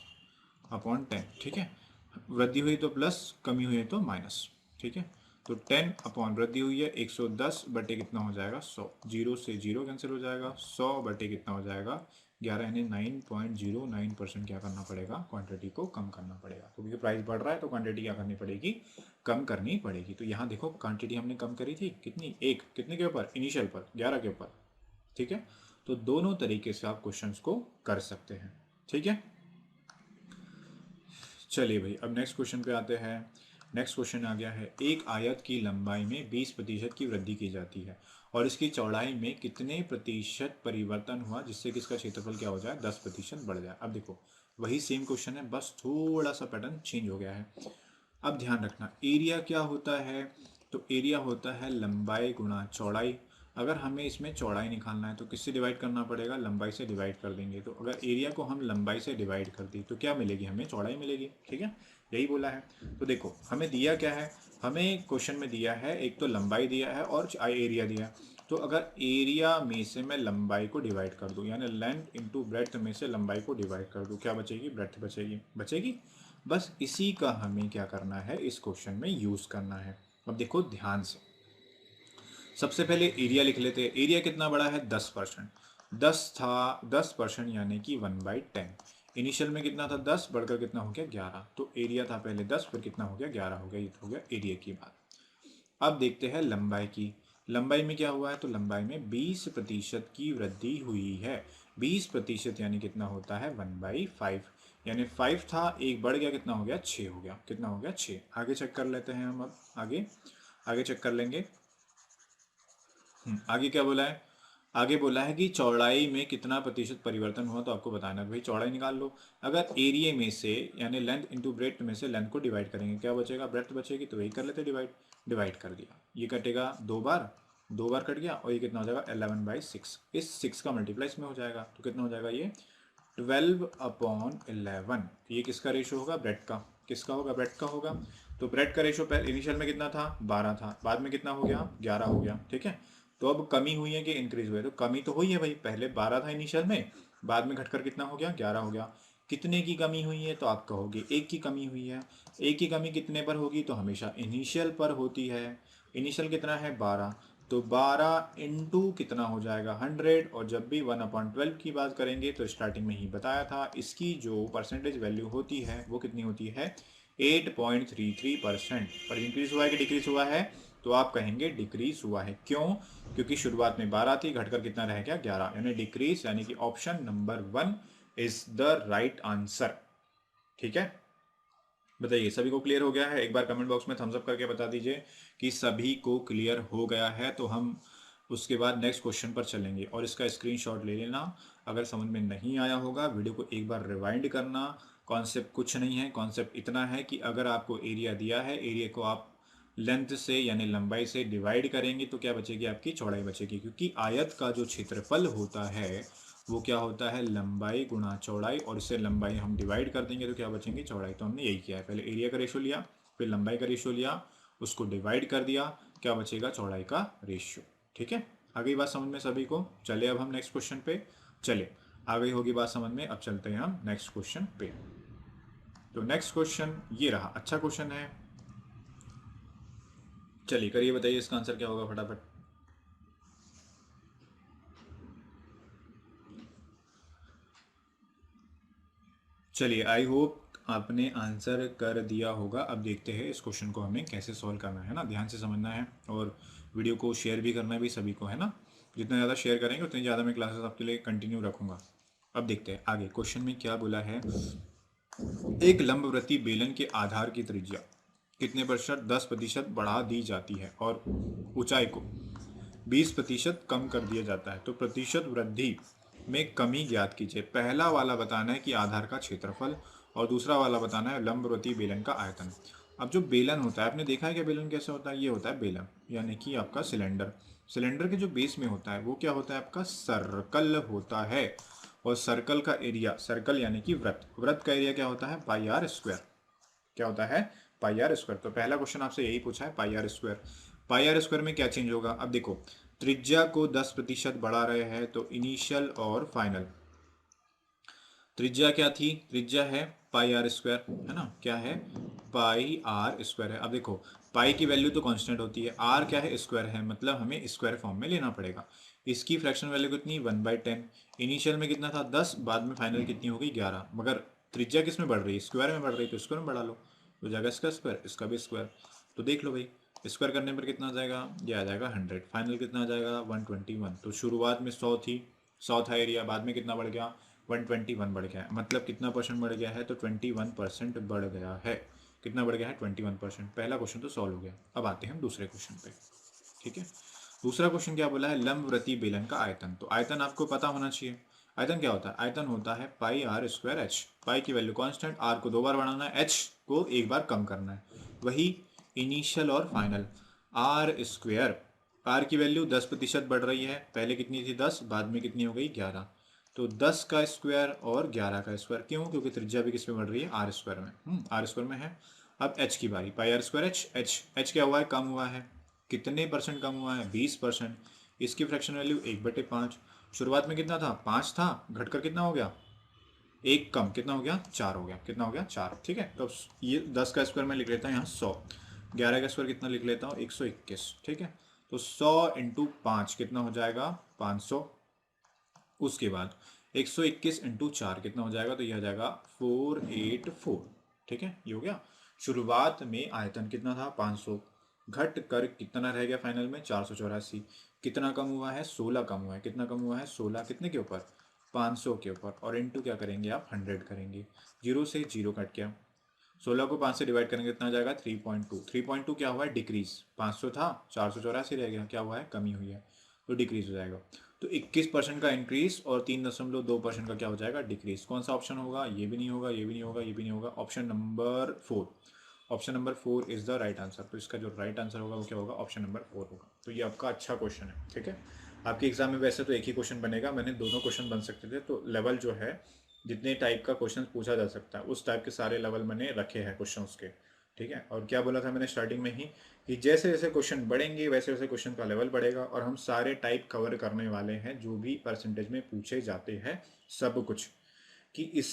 अपॉन 10, ठीक है। वृद्धि हुई तो प्लस, कमी हुई तो माइनस, ठीक है। तो 10 अपॉन वृद्धि हुई है 110 बटे कितना हो जाएगा, 100। जीरो से जीरो कैंसिल हो जाएगा, 100 बटे कितना हो जाएगा, 11, यानी 9.09% क्या करना पड़ेगा, क्वांटिटी को कम करना पड़ेगा। क्योंकि प्राइस बढ़ रहा है तो क्वांटिटी क्या करनी पड़ेगी, कम करनी पड़ेगी। तो यहाँ देखो क्वांटिटी हमने कम करी थी कितनी, 1, कितने के ऊपर, इनिशियल पर, 11 के ऊपर, ठीक है। तो दोनों तरीके से आप क्वेश्चंस को कर सकते हैं, ठीक है। चलिए भाई अब नेक्स्ट क्वेश्चन पे आते हैं। नेक्स्ट क्वेश्चन आ गया है, एक आयत की लंबाई में 20% की वृद्धि की जाती है और इसकी चौड़ाई में कितने प्रतिशत परिवर्तन हुआ जिससे कि इसका क्षेत्रफल क्या हो जाए, 10% बढ़ जाए। अब देखो वही सेम क्वेश्चन है, बस थोड़ा सा पैटर्न चेंज हो गया है। अब ध्यान रखना, एरिया क्या होता है, तो एरिया होता है लंबाई गुणा चौड़ाई। अगर हमें इसमें चौड़ाई निकालना है तो किससे डिवाइड करना पड़ेगा, लंबाई से डिवाइड कर देंगे। तो अगर एरिया को हम लंबाई से डिवाइड कर दी तो क्या मिलेगी, हमें चौड़ाई मिलेगी, ठीक है। यही बोला है। तो देखो हमें दिया क्या है, हमें क्वेश्चन में दिया है एक तो लंबाई दिया है और एरिया दिया है। तो अगर एरिया में से मैं लंबाई को डिवाइड कर दूं, यानी लेंथ इंटू ब्रेड्थ में से लंबाई को डिवाइड कर दूं, क्या बचेगी, ब्रेड्थ बचेगी, बचेगी। बस इसी का हमें क्या करना है, इस क्वेश्चन में यूज करना है। अब देखो ध्यान से, सबसे पहले एरिया लिख लेते हैं। एरिया कितना बड़ा है, 10%। 10 था, 10% यानी कि 1/10। इनिशियल में कितना था, 10, बढ़कर कितना हो गया, 11। तो एरिया था पहले 10, फिर कितना हो गया, 11 हो गया। ये तो हो गया एरिया की बात। अब देखते हैं लंबाई की। लंबाई में क्या हुआ है, तो लंबाई में 20% की वृद्धि हुई है। 20% यानी कितना होता है, 1/5। यानी 5 था, एक बढ़ गया, कितना हो गया, 6 हो गया। कितना हो गया, 6। आगे चेक कर लेते हैं हम। अब आगे आगे चेक कर लेंगे। आगे क्या बोला है, आगे बोला है कि चौड़ाई में कितना प्रतिशत परिवर्तन हुआ, तो आपको बताना है। भाई चौड़ाई निकाल लो। अगर एरिया में से यानी लेंथ इंटू ब्रेथ में से लेंथ को डिवाइड करेंगे, क्या बचेगा, ब्रेथ बचेगी, तो वही कर लेते डिवाइड। डिवाइड कर दिया, ये कटेगा 2 बार, 2 बार कट गया, और ये कितना हो जाएगा, 11/6। इस 6 का मल्टीप्लाई इसमें हो जाएगा, तो कितना हो जाएगा, ये 12/11। ये किसका रेशो होगा, ब्रेड का। किसका होगा, ब्रेड का होगा। तो ब्रेड का रेशो इनिशियल में कितना था, 12 था, बाद में कितना हो गया, 11 हो गया, ठीक है। तो अब कमी हुई है कि इंक्रीज हुई है, तो कमी तो हुई है भाई, पहले 12 था इनिशियल में, बाद में घटकर कितना हो गया, 11 हो गया। कितने की कमी हुई है, तो आप कहोगे 1 की कमी हुई है। 1 की कमी कितने पर होगी, तो हमेशा इनिशियल पर होती है। इनिशियल कितना है, 12। तो 12 इंटू कितना हो जाएगा 100, और जब भी 1/12 की बात करेंगे तो स्टार्टिंग में ही बताया था इसकी जो परसेंटेज वैल्यू होती है वो कितनी होती है 8.33%। पर इंक्रीज हुआ है कि डिक्रीज हुआ है, तो आप कहेंगे डिक्रीज हुआ है। क्यों? क्योंकि शुरुआत में 12 थी, घटकर कितना रह गया 11, यानी डिक्रीज, यानी कि option number 1 is the right answer. ठीक है, बताइए सभी को क्लियर हो गया है? एक बार कमेंट बॉक्स में थम्स अप करके बता दीजिए कि सभी को क्लियर हो गया है। तो हम उसके बाद नेक्स्ट क्वेश्चन पर चलेंगे, और इसका स्क्रीनशॉट ले लेना। अगर समझ में नहीं आया होगा वीडियो को एक बार रिवाइंड करना। कॉन्सेप्ट कुछ नहीं है, कॉन्सेप्ट इतना है कि अगर आपको एरिया दिया है, एरिया को आप लेंथ से यानी लंबाई से डिवाइड करेंगे तो क्या बचेगी आपकी चौड़ाई बचेगी, क्योंकि आयत का जो क्षेत्रफल होता है वो क्या होता है लंबाई गुणा चौड़ाई, और इससे लंबाई हम डिवाइड कर देंगे तो क्या बचेंगे चौड़ाई। तो हमने यही किया है, पहले एरिया का रेशियो लिया, फिर लंबाई का रेशियो लिया, उसको डिवाइड कर दिया, क्या बचेगा चौड़ाई का रेशियो। ठीक है, आ गई बात समझ में सभी को? चले अब हम नेक्स्ट क्वेश्चन पे चले। आ गई होगी बात समझ में, अब चलते हैं हम नेक्स्ट क्वेश्चन पे। तो नेक्स्ट क्वेश्चन ये रहा, अच्छा क्वेश्चन है। चलिए करिए, बताइए इसका आंसर क्या होगा फटाफट। चलिए आई होप आपने आंसर कर दिया होगा। अब देखते हैं इस क्वेश्चन को हमें कैसे सॉल्व करना है ना, ध्यान से समझना है, और वीडियो को शेयर भी करना है भी सभी को, है ना। जितना ज़्यादा शेयर करेंगे उतनी ज़्यादा मैं क्लासेस आपके लिए कंटिन्यू रखूँगा। अब देखते हैं आगे क्वेश्चन में क्या बोला है। एक लंबवृत्तीय बेलन के आधार की त्रिज्या कितने प्रतिशत 10% बढ़ा दी जाती है और ऊंचाई को 20% कम कर दिया जाता है, तो प्रतिशत वृद्धि में कमी ज्ञात कीजिए। पहला वाला बताना है कि आधार का क्षेत्रफल, और दूसरा वाला बताना है लंबवृत्तीय बेलन का आयतन। अब जो बेलन होता है, आपने देखा है कि बेलन कैसे होता है, ये होता है बेलन, यानी कि आपका सिलेंडर। सिलेंडर के जो बेस में होता है वो क्या होता है आपका सर्कल होता है, और सर्कल का एरिया, सर्कल यानी कि वृत्त, वृत्त का एरिया क्या होता है पाई आर स्क्वायर। क्या होता है पाई आर स्क्वायर। तो पहला क्वेश्चन आपसे यही पूछा है pi r square. Pi r square में क्या चेंज होगा, अब देखो त्रिज्या को 10% बढ़ा रहे हैं, तो इनिशियल और फाइनल। त्रिज्या क्या थी, त्रिज्या है पाई आर स्क्वायर, है ना, क्या है पाई आर स्क्वायर है। अब देखो पाई की वैल्यू तो कांस्टेंट होती है, आर क्या है स्क्वायर है, मतलब हमें स्क्वायर फॉर्म में लेना पड़ेगा। इसकी फ्रैक्शन वैल्यू कितनी 1/10। इनिशियल में कितना था 10, बाद में फाइनल कितनी हो गई 11, मगर त्रिज्या किस में बढ़ रही है स्क्वायर में बढ़ रही है, तो स्क्वायर में बढ़ा लो, हो जाएगा इसका स्क्वायर, इसका भी स्क्वायर। तो देख लो भाई, स्क्वायर करने पर कितना आ जाएगा, ये आ जाएगा 100, फाइनल कितना आ जाएगा 121। तो शुरुआत में 100 थी, 100 था एरिया, बाद में कितना बढ़ गया 121 बढ़ गया है, मतलब कितना परसेंट बढ़ गया है, तो 21% बढ़ गया है। कितना बढ़ गया है 21%। पहला क्वेश्चन तो सॉल्व हो गया। अब आते हैं हम दूसरे क्वेश्चन पे। ठीक है, दूसरा क्वेश्चन क्या बोला है, लंबवृत्तीय बेलन का आयतन। तो आयतन आपको पता होना चाहिए। आयतन क्या होता है, आयतन होता है पाई आर स्क्वायर एच। पाई की वैल्यू कांस्टेंट, आर को 2 बार बढ़ाना है, एच को 1 बार कम करना है, वही इनिशियल और फाइनल। आर स्क्वायर, आर की वैल्यू 10% बढ़ रही है, पहले कितनी थी 10, बाद में कितनी हो गई 11, तो 10 का स्क्वायर और 11 का स्क्वायर। क्यों? क्योंकि त्रिज्या भी किस में बढ़ रही है आर स्क्वायर में, आर स्क्वायर में है। अब एच की बारी, पाई आर स्क्वायर एच, एच क्या हुआ है कम हुआ है, कितने परसेंट कम हुआ है 20%। इसकी फ्रैक्शन वैल्यू 1/5। शुरुआत में कितना था 5 था, घटकर कितना हो गया एक कम, कितना हो गया 4 हो गया, कितना हो गया 4। ठीक है, तो ये 10 का स्क्वायर मैं लिख लेता हूँ यहाँ 100, 11 का स्क्वायर कितना लिख लेता हूँ 121। ठीक है, तो 100 इंटू 5 कितना हो जाएगा 500। उसके बाद 121 इंटू 4 कितना हो जाएगा, तो यह हो जाएगा 484। ठीक है, ये हो गया। शुरुआत में आयतन कितना था 500, घट कर कितना रह गया फाइनल में 484। कितना कम हुआ है 16 कम हुआ है, कितना कम हुआ है 16, कितने के ऊपर 500 के ऊपर, और इंटू क्या करेंगे आप 100 करेंगे, जीरो से जीरो कट गया। 16 को 5 से डिवाइड करेंगे कितना आ जाएगा 3.2। 3.2 क्या हुआ है डिक्रीज, 500 था 484 रह गया, क्या हुआ है कमी हुई है, तो डिक्रीज हो जाएगा। तो 21% का इंक्रीज और 3.2% का क्या हो जाएगा डिक्रीज। कौन सा ऑप्शन होगा, ये भी नहीं होगा, ये भी नहीं होगा, ये भी नहीं होगा, option number 4। Option number 4 is the right answer. तो इसका जो राइट आंसर होगा वो क्या होगा, ऑप्शन नंबर 4 होगा। तो ये आपका अच्छा क्वेश्चन है। ठीक है, आपके एग्जाम में वैसे तो एक ही क्वेश्चन बनेगा, मैंने दोनों क्वेश्चन बन सकते थे, तो लेवल जो है जितने टाइप का क्वेश्चन पूछा जा सकता है उस टाइप के सारे लेवल मैंने रखे हैं क्वेश्चंस के। ठीक है, और क्या बोला था मैंने स्टार्टिंग में ही कि जैसे जैसे क्वेश्चन बढ़ेंगे वैसे वैसे क्वेश्चन का लेवल बढ़ेगा, और हम सारे टाइप कवर करने वाले हैं जो भी परसेंटेज में पूछे जाते हैं सब कुछ, कि इस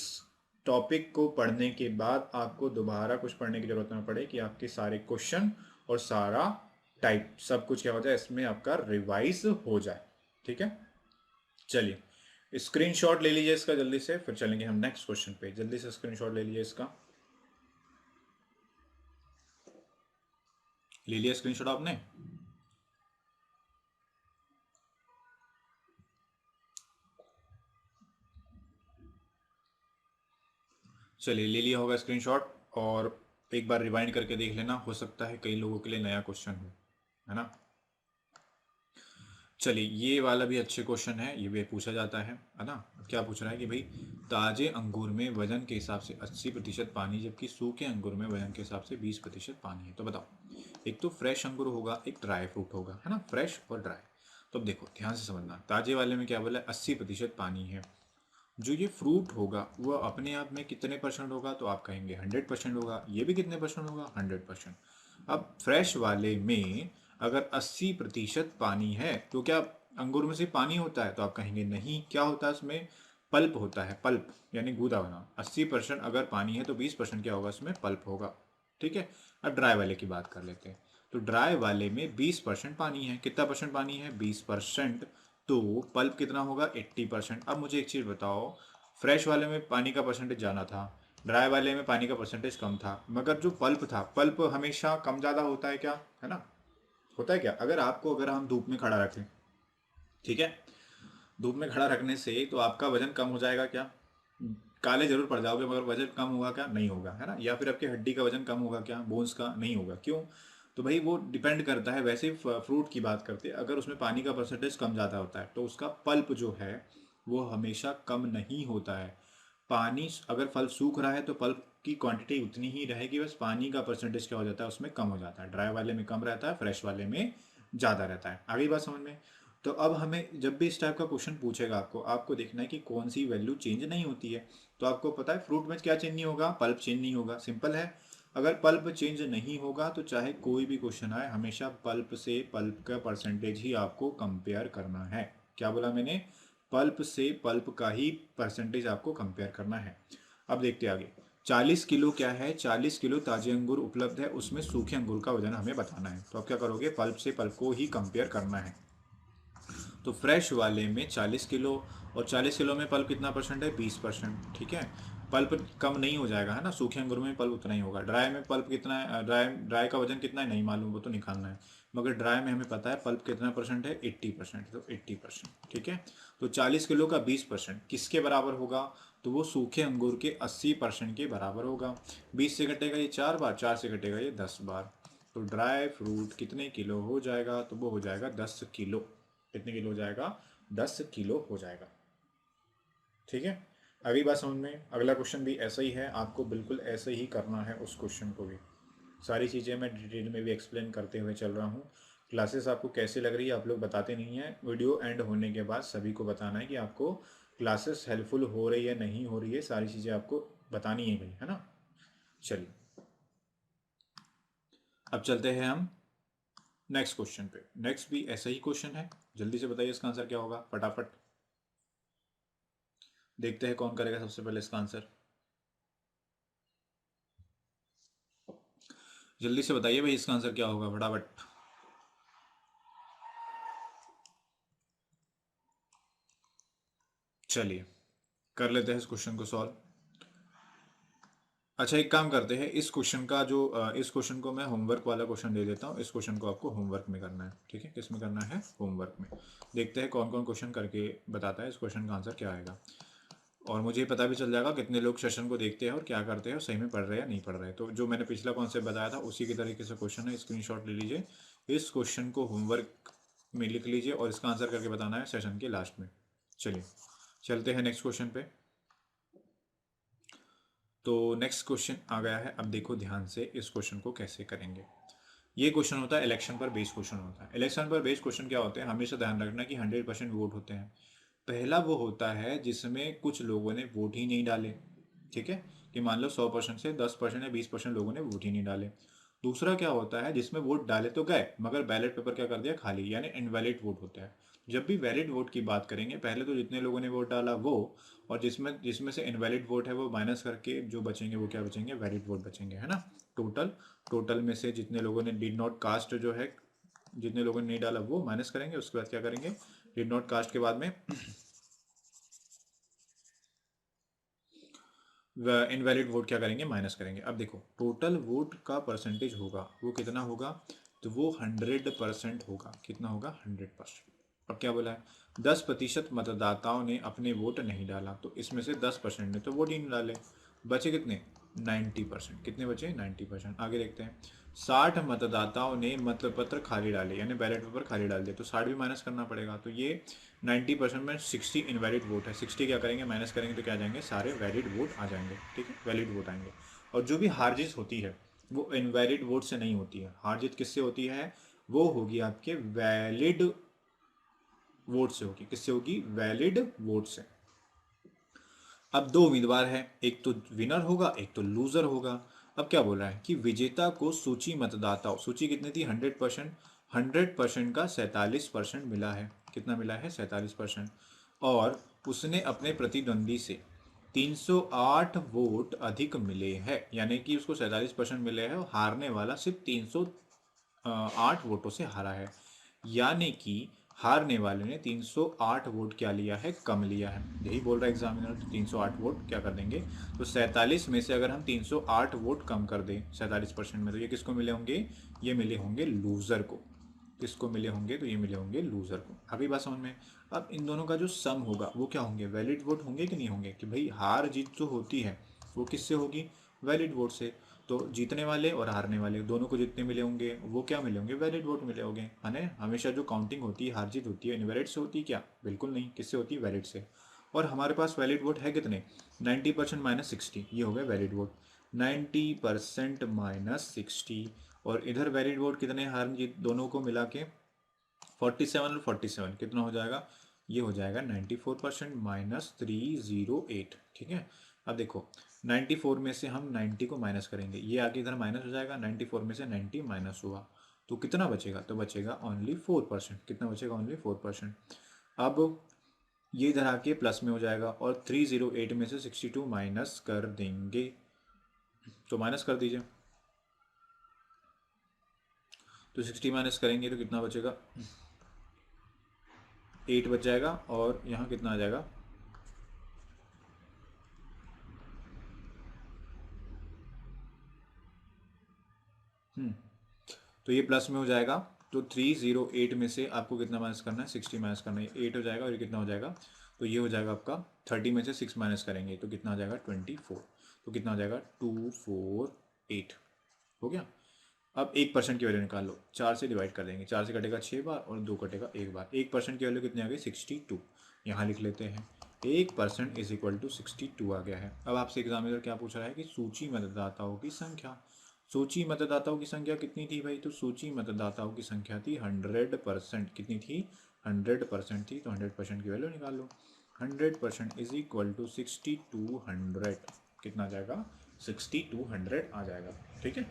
टॉपिक को पढ़ने के बाद आपको दोबारा कुछ पढ़ने की जरूरत ना पड़े, कि आपके सारे क्वेश्चन और सारा टाइप सब कुछ क्या हो जाए इसमें आपका रिवाइज हो जाए। ठीक है, चलिए स्क्रीनशॉट ले लीजिए इसका जल्दी से, फिर चलेंगे हम नेक्स्ट क्वेश्चन पे। जल्दी से स्क्रीनशॉट ले लीजिए इसका। ले लिया स्क्रीनशॉट आपने? चलिए ले लिया होगा स्क्रीनशॉट, और एक बार रिवाइंड करके देख लेना, हो सकता है कई लोगों के लिए नया क्वेश्चन हो, है ना। चलिए ये वाला भी अच्छे क्वेश्चन है, ये भी पूछा जाता है ना। क्या पूछ रहा है कि भाई ताजे अंगूर में वजन के हिसाब से 80% पानी, जबकि सूखे अंगूर में वजन के हिसाब से 20% पानी है। तो बताओ, एक तो फ्रेश अंगूर होगा, एक ड्राई फ्रूट होगा, है ना, फ्रेश और ड्राई। तो अब देखो ध्यान से समझना, ताजे वाले में क्या बोला है, 80% पानी है। जो ये फ्रूट होगा वह अपने आप में कितने परसेंट होगा, तो आप कहेंगे 100% होगा। ये भी कितने परसेंट होगा, 100%। अब फ्रेश वाले में अगर 80% पानी है तो क्या अंगूर में से पानी होता है, तो आप कहेंगे नहीं। क्या होता है उसमें, पल्प होता है, पल्प यानी गूदा बना। 80% अगर पानी है तो 20% क्या होगा, उसमें पल्प होगा। ठीक है, अब ड्राई वाले की बात कर लेते हैं। तो ड्राई वाले में 20% पानी है। कितना परसेंट पानी है, 20%। तो पल्प कितना होगा, 80%। अब मुझे एक चीज़ बताओ, फ्रेश वाले में पानी का परसेंटेज ज़्यादा था, ड्राई वाले में पानी का परसेंटेज कम था, मगर जो पल्प था, पल्प हमेशा कम ज़्यादा होता है क्या, है ना, होता है क्या। अगर हम धूप में खड़ा रखें, ठीक है, धूप में खड़ा रखने से तो आपका वजन कम हो जाएगा क्या, काले जरूर पड़ जाओगे, मगर वजन कम होगा क्या, नहीं होगा, है ना। या फिर आपकी हड्डी का वजन कम होगा क्या, बोन्स का, नहीं होगा। क्यों, तो भाई वो डिपेंड करता है। वैसे ही फ्रूट की बात करते हैं, अगर उसमें पानी का परसेंटेज कम ज़्यादा होता है तो उसका पल्प जो है वो हमेशा कम नहीं होता है। पानी अगर फल सूख रहा है तो पल्प की क्वांटिटी उतनी ही रहेगी, बस पानी का परसेंटेज क्या हो जाता है, उसमें कम हो जाता है। ड्राई वाले में कम रहता है, फ्रेश वाले में ज़्यादा रहता है। आगे बात समझ में। तो अब हमें जब भी इस टाइप का क्वेश्चन पूछेगा, आपको देखना है कि कौन सी वैल्यू चेंज नहीं होती है। तो आपको पता है फ्रूट में क्या चेंज नहीं होगा, पल्प चेंज नहीं होगा, सिंपल है। अगर पल्प चेंज नहीं होगा तो चाहे कोई भी क्वेश्चन आए, हमेशा पल्प से पल्प का परसेंटेज ही आपको कंपेयर करना है। क्या बोला मैंने, पल्प से पल्प का ही परसेंटेज आपको कंपेयर करना है। अब देखते आगे। 40 किलो क्या है, 40 किलो ताजे अंगूर उपलब्ध है, उसमें सूखे अंगूर का वजन हमें बताना है। तो आप क्या करोगे, पल्प से पल्प को ही कंपेयर करना है। तो फ्रेश वाले में 40 किलो, और 40 किलो में पल्प कितना परसेंट है, 20%। ठीक है, पल्प कम नहीं हो जाएगा, है ना। सूखे अंगूर में पल्प उतना ही होगा। ड्राई में पल्प कितना है, ड्राई का वजन कितना है नहीं मालूम, वो तो निकालना है। मगर ड्राई में हमें पता है पल्प कितना परसेंट है, 80%। तो 80%, ठीक है। तो 40 किलो का 20% किसके बराबर होगा, तो वो सूखे अंगूर के 80% के बराबर होगा। 20 से घटेगा ये 4 बार, 4 से घटेगा ये 10 बार। तो ड्राई फ्रूट कितने किलो हो जाएगा, तो वो हो जाएगा 10 किलो। कितने किलो हो जाएगा, 10 किलो हो जाएगा। ठीक है, अगली बात समझ में। अगला क्वेश्चन भी ऐसा ही है, आपको बिल्कुल ऐसे ही करना है उस क्वेश्चन को भी। सारी चीज़ें मैं डिटेल में भी एक्सप्लेन करते हुए चल रहा हूँ। क्लासेस आपको कैसी लग रही है, आप लोग बताते नहीं हैं। वीडियो एंड होने के बाद सभी को बताना है कि आपको क्लासेस हेल्पफुल हो रही है नहीं हो रही है, सारी चीज़ें आपको बतानी है भाई, है ना। चलिए अब चलते हैं हम नेक्स्ट क्वेश्चन पे। नेक्स्ट भी ऐसा ही क्वेश्चन है, जल्दी से बताइए इसका आंसर क्या होगा, फटाफट देखते हैं कौन करेगा सबसे पहले इसका आंसर। जल्दी से बताइए भाई इसका आंसर क्या होगा, फटाफट। चलिए कर लेते हैं इस क्वेश्चन को सॉल्व। अच्छा एक काम करते हैं, इस क्वेश्चन का जो इस क्वेश्चन को मैं होमवर्क वाला क्वेश्चन दे देता हूँ। इस क्वेश्चन को आपको होमवर्क में करना है, ठीक है। किस में करना है, होमवर्क में। देखते हैं कौन कौन क्वेश्चन करके बताता है, इस क्वेश्चन का आंसर क्या आएगा। और मुझे पता भी चल जाएगा कितने लोग सेशन को देखते हैं और क्या करते हैं, और सही में पढ़ रहे हैं या नहीं पढ़ रहे हैं। तो जो मैंने पिछला कॉन्सेप्ट बताया था उसी के तरीके से क्वेश्चन है, स्क्रीनशॉट ले लीजिए। इस क्वेश्चन को होमवर्क में लिख लीजिए और इसका आंसर करके बताना है सेशन के लास्ट में। चलिए चलते हैं नेक्स्ट क्वेश्चन पे। तो नेक्स्ट क्वेश्चन आ गया है, अब देखो ध्यान से इस क्वेश्चन को कैसे करेंगे। ये क्वेश्चन होता है इलेक्शन पर बेस्ड क्वेश्चन होता है। इलेक्शन पर बेस्ड क्वेश्चन क्या होते हैं, हमेशा ध्यान रखना कि 100% वोट होते हैं। पहला वो होता है जिसमें कुछ लोगों ने वोट ही नहीं डाले, ठीक है, कि मान लो 100% से 10% या 20% लोगों ने वोट ही नहीं डाले। दूसरा क्या होता है जिसमें वोट डाले तो गए, मगर बैलेट पेपर क्या कर दिया, खाली, यानी इनवैलिड वोट होता है। जब भी वैलिड वोट की बात करेंगे, पहले तो जितने लोगों ने वोट डाला वो, और जिसमें जिसमें से इनवैलिड वोट है वो माइनस करके जो बचेंगे वो क्या बचेंगे, वैलिड वोट बचेंगे, है ना। टोटल टोटल में से जितने लोगों ने डिड नॉट कास्ट जो है जितने लोगों ने नहीं डाला वो माइनस करेंगे, उसके बाद क्या करेंगे, डिड नॉट कास्ट के बाद में इनवैलिड वोट क्या करेंगे, माइनस करेंगे। अब देखो टोटल वोट का परसेंटेज होगा वो कितना होगा, तो वो 100% होगा। कितना होगा, 100%। अब क्या बोला है, 10% मतदाताओं ने अपने वोट नहीं डाला, तो इसमें से 10% ने तो वोट ही नहीं डाले, बचे कितने, 90%। कितने बचे, 90%। आगे देखते हैं, 60 मतदाताओं ने मतपत्र खाली डाले, यानी बैलेट पेपर खाली डाल दिए, तो 60 भी माइनस करना पड़ेगा। तो ये 90% में 60 इनवैलिड वोट है, 60 क्या करेंगे, माइनस करेंगे तो क्या आ जाएंगे, सारे वैलिड वोट आ जाएंगे। ठीक है, वैलिड वोट आएंगे। और जो भी हार जीत होती है वो इनवैलिड वोट से नहीं होती है, हार जीत किससे होती है, वो होगी आपके वैलिड वोट से होगी। किससे होगी, वैलिड वोट से। अब दो उम्मीदवार हैं, एक तो विनर होगा एक तो लूजर होगा। अब क्या बोल रहा है कि विजेता को सूची मतदाताओं, सूची कितनी थी, 100%, 100% का 47% मिला है। कितना मिला है, 47%। और उसने अपने प्रतिद्वंदी से 308 वोट अधिक मिले हैं, यानी कि उसको 47% मिले हैं और हारने वाला सिर्फ 308 वोटों से हारा है। यानी कि हारने वाले ने 308 वोट क्या लिया है, कम लिया है। यही बोल रहा है एग्जामिनर, तो 308 वोट क्या कर देंगे, तो 47 में से अगर हम 308 वोट कम कर दें 47% में, तो ये किसको मिले होंगे, ये मिले होंगे लूजर को। किसको मिले होंगे, तो ये मिले होंगे लूजर को। अभी बात समझ में। अब इन दोनों का जो सम होगा वो क्या होंगे, वैलिड वोट होंगे कि नहीं होंगे, कि भाई हार जीत जो होती है वो किससे होगी, वैलिड वोट से। तो जीतने वाले और हारने वाले दोनों को जितने मिले होंगे वो क्या मिले होंगे, वैलिड वोट मिले होंगे। यानी हमेशा जो काउंटिंग होती है, हार जीत होती है, इनवैलिड से होती है क्या, बिल्कुल नहीं। किससे होती है, वैलिड से। और हमारे पास वैलिड वोट है कितने, 90% माइनस 60, ये हो गया वैलिड वोट। 90% माइनस 60। और इधर वैलिड वोट कितने, हार जीत दोनों को मिला के 47 और 47 कितना हो जाएगा, ये हो जाएगा 94% माइनस 308। ठीक है। अब देखो 94 में से हम 90 को माइनस करेंगे, ये आगे इधर माइनस हो जाएगा, 94 में से 90 माइनस हुआ तो कितना बचेगा, तो बचेगा ओनली 4%। कितना बचेगा, ओनली 4%। अब ये इधर आके प्लस में हो जाएगा और 308 में से 62 माइनस कर देंगे, तो माइनस कर दीजिए। तो 60 माइनस करेंगे तो कितना बचेगा, 8 बच जाएगा। और यहाँ कितना आ जाएगा, तो ये प्लस में हो जाएगा। तो 308 में से आपको कितना माइनस करना है, 60 माइनस करना है, 8 हो जाएगा। और ये कितना हो जाएगा, तो ये हो जाएगा आपका 30 में से 6 माइनस करेंगे तो कितना हो जाएगा, 24। तो कितना हो जाएगा, 248 हो गया। अब 1% की वैल्यू निकाल लो, 4 से डिवाइड कर देंगे, 4 से कटेगा 6 बार और 2 कटेगा 1 बार। 1% की वैल्यू कितनी आ गई, 62। यहाँ लिख लेते हैं 1% इज इक्वल टू 62 आ गया है। अब आपसे एग्जामिनर क्या पूछ रहा है कि सूची मतदाताओं की संख्या। सूची मतदाताओं की संख्या कितनी थी भाई, तो सूची मतदाताओं की संख्या थी 100%। कितनी थी, 100% थी। तो 100% की वैल्यू निकाल लो, 100% इज इक्वल टू 6200। कितना आ जाएगा, 6200 आ जाएगा। ठीक है।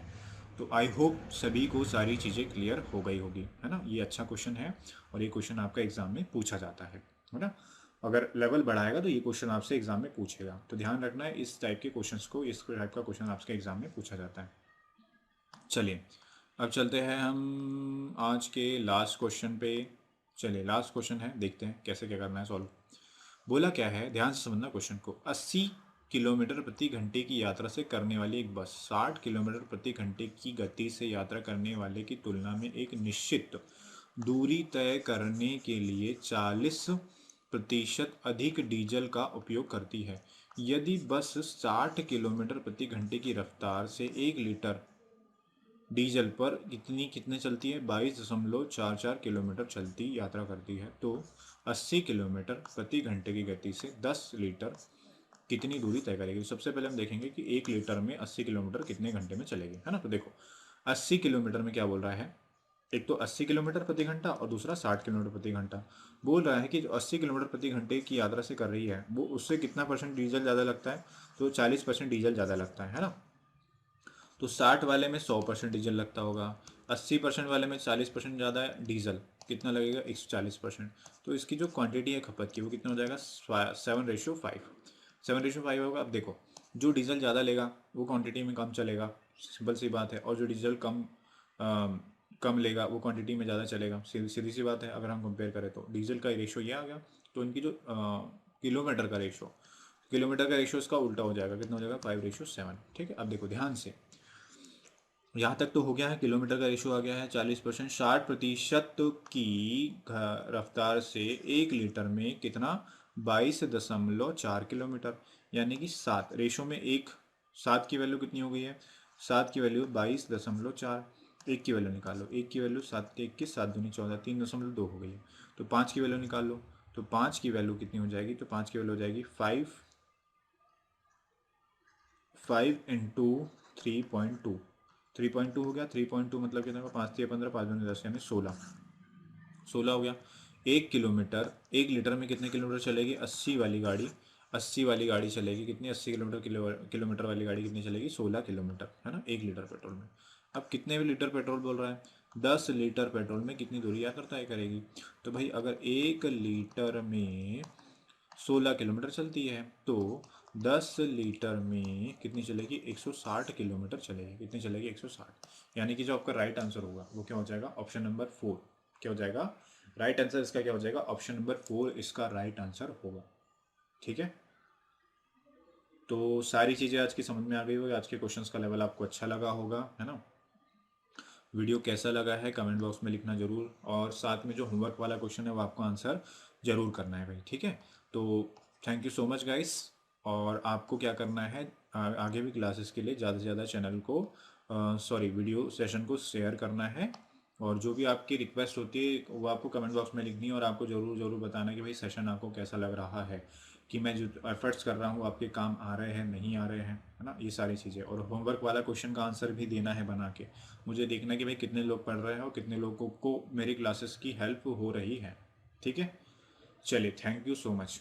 तो आई होप सभी को सारी चीज़ें क्लियर हो गई होगी, है ना। ये अच्छा क्वेश्चन है और ये क्वेश्चन आपका एग्जाम में पूछा जाता है ना। अगर लेवल बढ़ाएगा तो ये क्वेश्चन आपसे एग्जाम में पूछेगा, तो ध्यान रखना है इस टाइप के क्वेश्चंस को, इस टाइप का क्वेश्चन आपके एग्जाम में पूछा जाता है। चलिए अब चलते हैं हम आज के लास्ट क्वेश्चन पे। चलिए लास्ट क्वेश्चन है, देखते हैं कैसे क्या करना है सॉल्व। बोला क्या है, ध्यान से समझना क्वेश्चन को। 80 किलोमीटर प्रति घंटे की यात्रा से करने वाली एक बस 60 किलोमीटर प्रति घंटे की गति से यात्रा करने वाले की तुलना में एक निश्चित दूरी तय करने के लिए 40% अधिक डीजल का उपयोग करती है। यदि बस 60 किलोमीटर प्रति घंटे की रफ्तार से 1 लीटर डीजल पर कितने चलती है, 22.44 किलोमीटर चलती यात्रा करती है, तो 80 किलोमीटर प्रति घंटे की गति से 10 लीटर कितनी दूरी तय करेगी। सबसे पहले हम देखेंगे कि 1 लीटर में 80 किलोमीटर कितने घंटे में चलेगी, है ना। तो देखो 80 किलोमीटर में क्या बोल रहा है, एक तो 80 किलोमीटर प्रति घंटा और दूसरा 60 किलोमीटर प्रति घंटा। बोल रहा है कि जो 80 किलोमीटर प्रति घंटे की यात्रा से कर रही है वो उससे कितना परसेंट डीजल ज़्यादा लगता है, तो 40% डीजल ज़्यादा लगता है ना। तो 60 वाले में 100% डीजल लगता होगा, 80% वाले में 40% ज़्यादा है डीजल, कितना लगेगा, 140%। तो इसकी जो क्वांटिटी है खपत की वो कितना हो जाएगा, 7:5। 7:5 होगा। अब देखो जो डीजल ज़्यादा लेगा वो क्वांटिटी में कम चलेगा, सिंपल सी बात है। और जो डीजल कम कम लेगा, वो क्वांटिटी में ज़्यादा चलेगा। सीधी सीधी सी बात है। अगर हम कंपेयर करें तो डीजल का रेशो ये आ गया, तो इनकी जो किलोमीटर का रेशो, किलोमीटर का रेशो इसका उल्टा हो जाएगा, कितना हो जाएगा 5:7। ठीक है, अब देखो ध्यान से, यहाँ तक तो हो गया है। किलोमीटर का रेशो आ गया है 40%। 60% की रफ्तार से 1 लीटर में कितना, 22.4 किलोमीटर, यानी कि 7 रेशो में एक। 7 की वैल्यू कितनी हो गई है, 7 की वैल्यू 22.4। एक की वैल्यू निकालो, एक की वैल्यू 7 एक के 7 दूनी 14, 3.2 हो गई है। तो 5 की वैल्यू निकाल लो, तो 5 की वैल्यू कितनी हो जाएगी, तो 5 की वैल्यू हो जाएगी 5 × 3.2। 3.2 हो गया। 3.2 मतलब कितना होगा, 5×3 = 15, 5×2 = 10, यानी 16। 16 हो गया। 1 किलोमीटर, 1 लीटर में कितने किलोमीटर चलेगी, 80 वाली गाड़ी, 80 वाली गाड़ी चलेगी कितनी, 80 किलोमीटर, किलोमीटर वाली गाड़ी कितनी चलेगी, 16 किलोमीटर, है ना, 1 लीटर पेट्रोल में। अब कितने लीटर पेट्रोल बोल रहा है, 10 लीटर पेट्रोल में कितनी दूरी यात्रा तय करेगी। तो भाई अगर 1 लीटर में 16 किलोमीटर चलती है, तो 10 लीटर में कितनी चलेगी, 160 किलोमीटर चलेगी। कितनी चलेगी, 160। यानी कि जो आपका राइट आंसर होगा वो क्या हो जाएगा, ऑप्शन नंबर 4। क्या हो जाएगा, राइट आंसर इसका क्या हो जाएगा, ऑप्शन नंबर 4 इसका राइट आंसर होगा। ठीक है, तो सारी चीज़ें आज की समझ में आ गई होगी। आज के क्वेश्चंस का लेवल आपको अच्छा लगा होगा, है ना। वीडियो कैसा लगा है कमेंट बॉक्स में लिखना जरूर, और साथ में जो होमवर्क वाला क्वेश्चन है वो आपको आंसर जरूर करना है भाई। ठीक है, तो thank you so much guys. और आपको क्या करना है, आगे भी क्लासेस के लिए ज़्यादा से ज़्यादा चैनल को, सॉरी, वीडियो सेशन को शेयर करना है। और जो भी आपकी रिक्वेस्ट होती है वो आपको कमेंट बॉक्स में लिखनी है, और आपको ज़रूर ज़रूर बताना कि भाई सेशन आपको कैसा लग रहा है, कि मैं जो एफर्ट्स कर रहा हूँ आपके काम आ रहे हैं नहीं आ रहे हैं, है ना, ये सारी चीज़ें। और होमवर्क वाला क्वेश्चन का आंसर भी देना है बना के, मुझे देखना है कि भाई कितने लोग पढ़ रहे हैं और कितने लोगों को मेरी क्लासेस की हेल्प हो रही है। ठीक है, चलिए, थैंक यू सो मच।